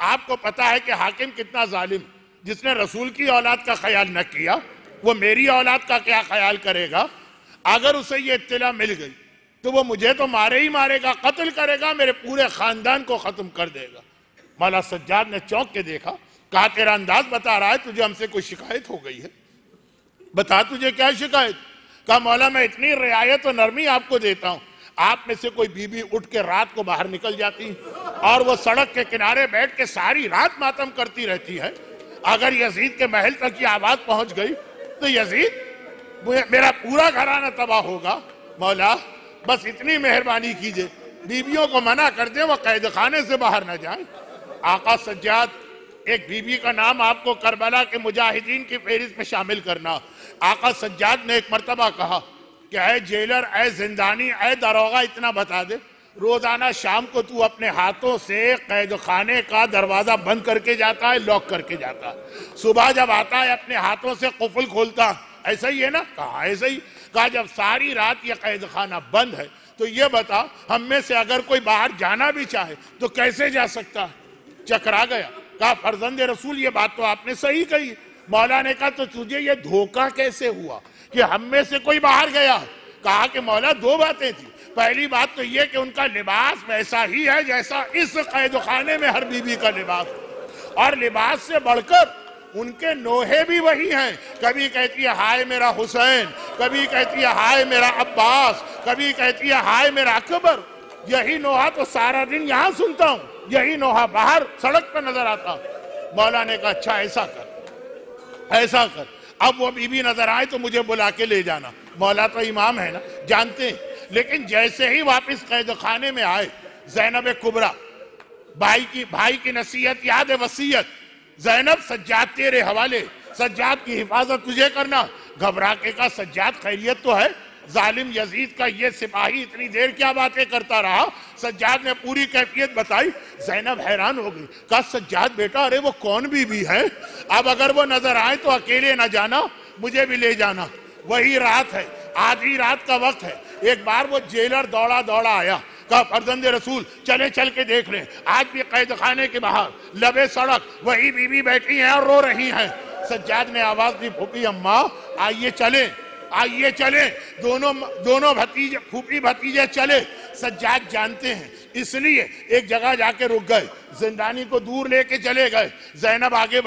आपको पता है कि हाकिम कितना जालिम, जिसने रसूल की औलाद का ख्याल न किया वो मेरी औलाद का क्या ख्याल करेगा। अगर उसे ये इत्तला मिल गई तो वो मुझे तो मारे ही मारेगा, कत्ल करेगा, मेरे पूरे खानदान को खत्म कर देगा। मौला सज्जाद ने चौंक के देखा, कहा तेरा अंदाज बता रहा है तुझे हमसे कोई शिकायत हो गई है, बता तुझे क्या शिकायत। कहा मौला मैं इतनी रियायत और नरमी आपको देता हूं, आप में से कोई बीबी उठ के रात को बाहर निकल जाती और वो सड़क के किनारे बैठ के सारी रात मातम करती रहती है। अगर यजीद के महल तक की आवाज पहुंच गई तो यजीद मेरा पूरा घराना तबाह होगा। मौला बस इतनी मेहरबानी कीजिए, बीबियों को मना कर दे वो कैद खाने से बाहर न जाए। आका सज्जाद, एक बीबी का नाम आपको करबला के मुजाहिदीन की फहरिस्त में शामिल करना। आका सज्जाद ने एक मर्तबा कहा कि ऐ जेलर, ऐ जिंदानी, ऐ दरोगा, इतना बता दे रोजाना शाम को तू अपने हाथों से कैद खाने का दरवाजा बंद करके जाता है, लॉक करके जाता है, सुबह जब आता है अपने हाथों से कुफल खोलता, ऐसा ही है ना। कहा ऐसा ही। कहा जब सारी रात ये कैद खाना बंद है तो ये बता हम में से अगर कोई बाहर जाना भी चाहे तो कैसे जा सकता है। चकरा गया। कहा फर्जंद रसूल ये बात तो आपने सही कही। मौला ने कहा तो तुझे ये धोखा कैसे हुआ कि हम में से कोई बाहर गया। कहा कि मौला दो बातें थी, पहली बात तो ये कि उनका लिबास वैसा ही है जैसा इस कैद खाने में हर बीबी का लिबास, और लिबास से बढ़कर उनके नोहे भी वही हैं। कभी कहती है हाय मेरा हुसैन, कभी कहती है हाय मेरा अब्बास, कभी कहती है हाय मेरा अकबर। यही नोहा तो सारा दिन यहाँ सुनता हूँ, यही नोहा बाहर सड़क पर नजर आता। मौला ने कहा अच्छा ऐसा कर, ऐसा कर, अब वो बीबी नजर आए तो मुझे बुला के ले जाना। मौला तो इमाम है ना, जानते हैं। लेकिन जैसे ही वापस कैद खाने में आए, ज़ैनब कुबरा, भाई की नसीहत याद है, वसीयत, ज़ैनब सज्जाद तेरे हवाले, सज्जाद की हिफाजत तुझे करना। घबरा के का सज्जाद खैरियत तो है, जालिम यजीद का ये सिपाही इतनी देर क्या बातें करता रहा। सज्जाद ने पूरी कैफियत बताई। ज़ैनब हैरान हो गई। कहा सज्जाद बेटा अरे वो कौन बीबी है, अब अगर वो नजर आए तो अकेले न जाना, मुझे भी ले जाना। वही रात है, आधी रात का वक्त है। एक बार वो जेलर दौड़ा दौड़ा आया। कहा फर्जंद रसूल चले चल के देख लें, आज भी कैद खाने के बाहर लबे सड़क वही बीबी बैठी हैं और रो रही हैं। सज्जाद ने आवाज दी फूफी अम्मा आइए चले, आइए चले, दोनों भतीजे फूफी भतीजे चले। सज्जाद जानते हैं इसलिए एक जगह जाके रुक गए, जिंदानी को दूर लेके चले गए। ज़ैनब आगे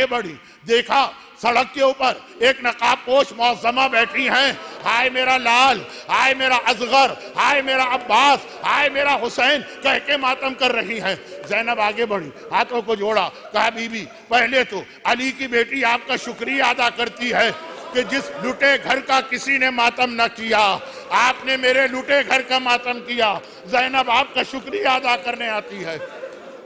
बढ़ी, देखा सड़क के ऊपर एक नकाब पोश मौसमा बैठी हैं। हाय मेरा लाल, हाय मेरा असगर, हाय मेरा अब्बास, हाय मेरा हुसैन कह के मातम कर रही हैं। ज़ैनब आगे बढ़ी, हाथों को जोड़ा, कहा बीबी पहले तो अली की बेटी आपका शुक्रिया अदा करती है, कि जिस लुटे घर का किसी ने मातम न किया, आपने मेरे लुटे घर का मातम किया। ज़ैनब आपका शुक्रिया अदा करने आती है।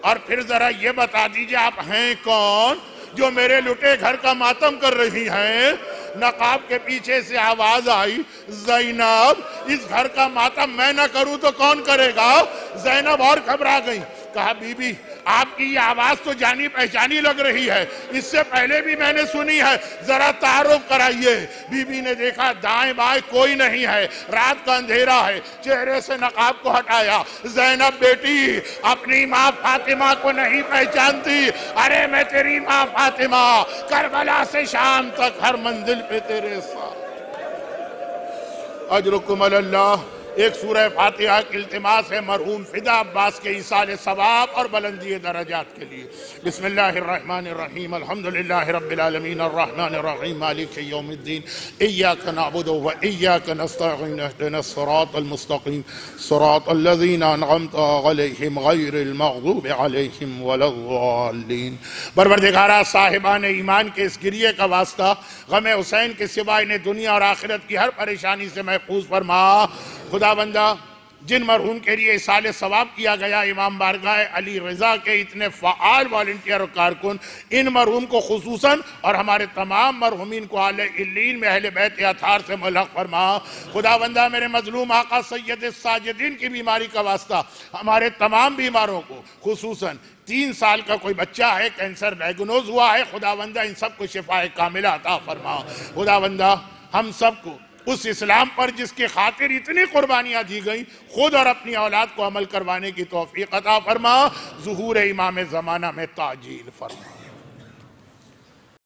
और फिर जरा ये बता दीजिए आप हैं कौन जो मेरे लुटे घर का मातम कर रही हैं? नकाब के पीछे से आवाज आई, ज़ैनब इस घर का मातम मैं ना करूं तो कौन करेगा? ज़ैनब और घबरा गई। कहा बीबी आपकी ये आवाज तो जानी पहचानी लग रही है, इससे पहले भी मैंने सुनी है, जरा तारुफ कराइए। बीबी ने देखा दाएं बाएं कोई नहीं है, रात का अंधेरा है। चेहरे से नकाब को हटाया। ज़ैनब बेटी अपनी माँ फातिमा को नहीं पहचानती? अरे मैं तेरी माँ फातिमा, करबला से शाम तक हर मंजिल पे तेरे साथ। अजरुकुम अल्लाह। एक सूरह फातिहा की इल्तिमास है मरहूम फिदा अब्बास के इसाले सवाब और बुलंदी दरजात के लिए। बिस्मिल्लाहिर्रहमानिर्रहीम अल्हम्दुलिल्लाहि रब्बिल आलमीन अर्रहमानिर्रहीम मालिकि यौमिद्दीन इय्याका नअबुदु व इय्याका नस्तईन इहदिनस सिरातल मुस्तकीम सिरातल लज़ीना अनअमता अलैहिम गैरिल मग़दूबि अलैहिम वलद्दाल्लीन। परवरदिगारा साहिबान ईमान के इस गिरिये का वास्ता गम हुसैन के सिवा इन्हें दुनिया और आखिरत की हर परेशानी से महफूज फरमा। खुदाबंदा जिन मरहूम के लिए इसाले सवाब किया गया, इमाम बारगाह अली रज़ा के इतने फ़आल वॉलंटियर और कारकुन, इन मरहूम को खुसूसन और हमारे तमाम मरहूमीन को आले इल्लीन में अहले बैत अतार से मुल्हक़ फरमा। खुदाबंदा मेरे मजलूम आका सैयद साजिदीन की बीमारी का वास्ता हमारे तमाम बीमारों को, खुसूसन 3 साल का कोई बच्चा है कैंसर डायग्नोज हुआ है, खुदाबंदा इन सबको शिफाए कामिला अता फरमा। खुदाबंदा हम सबको उस इस्लाम पर जिसकी खातिर इतनी कुर्बानियां दी गई, खुद और अपनी औलाद को अमल करवाने की तौफीक अता फरमा। ज़ुहूर इमाम ज़माना में ताजील फरमा।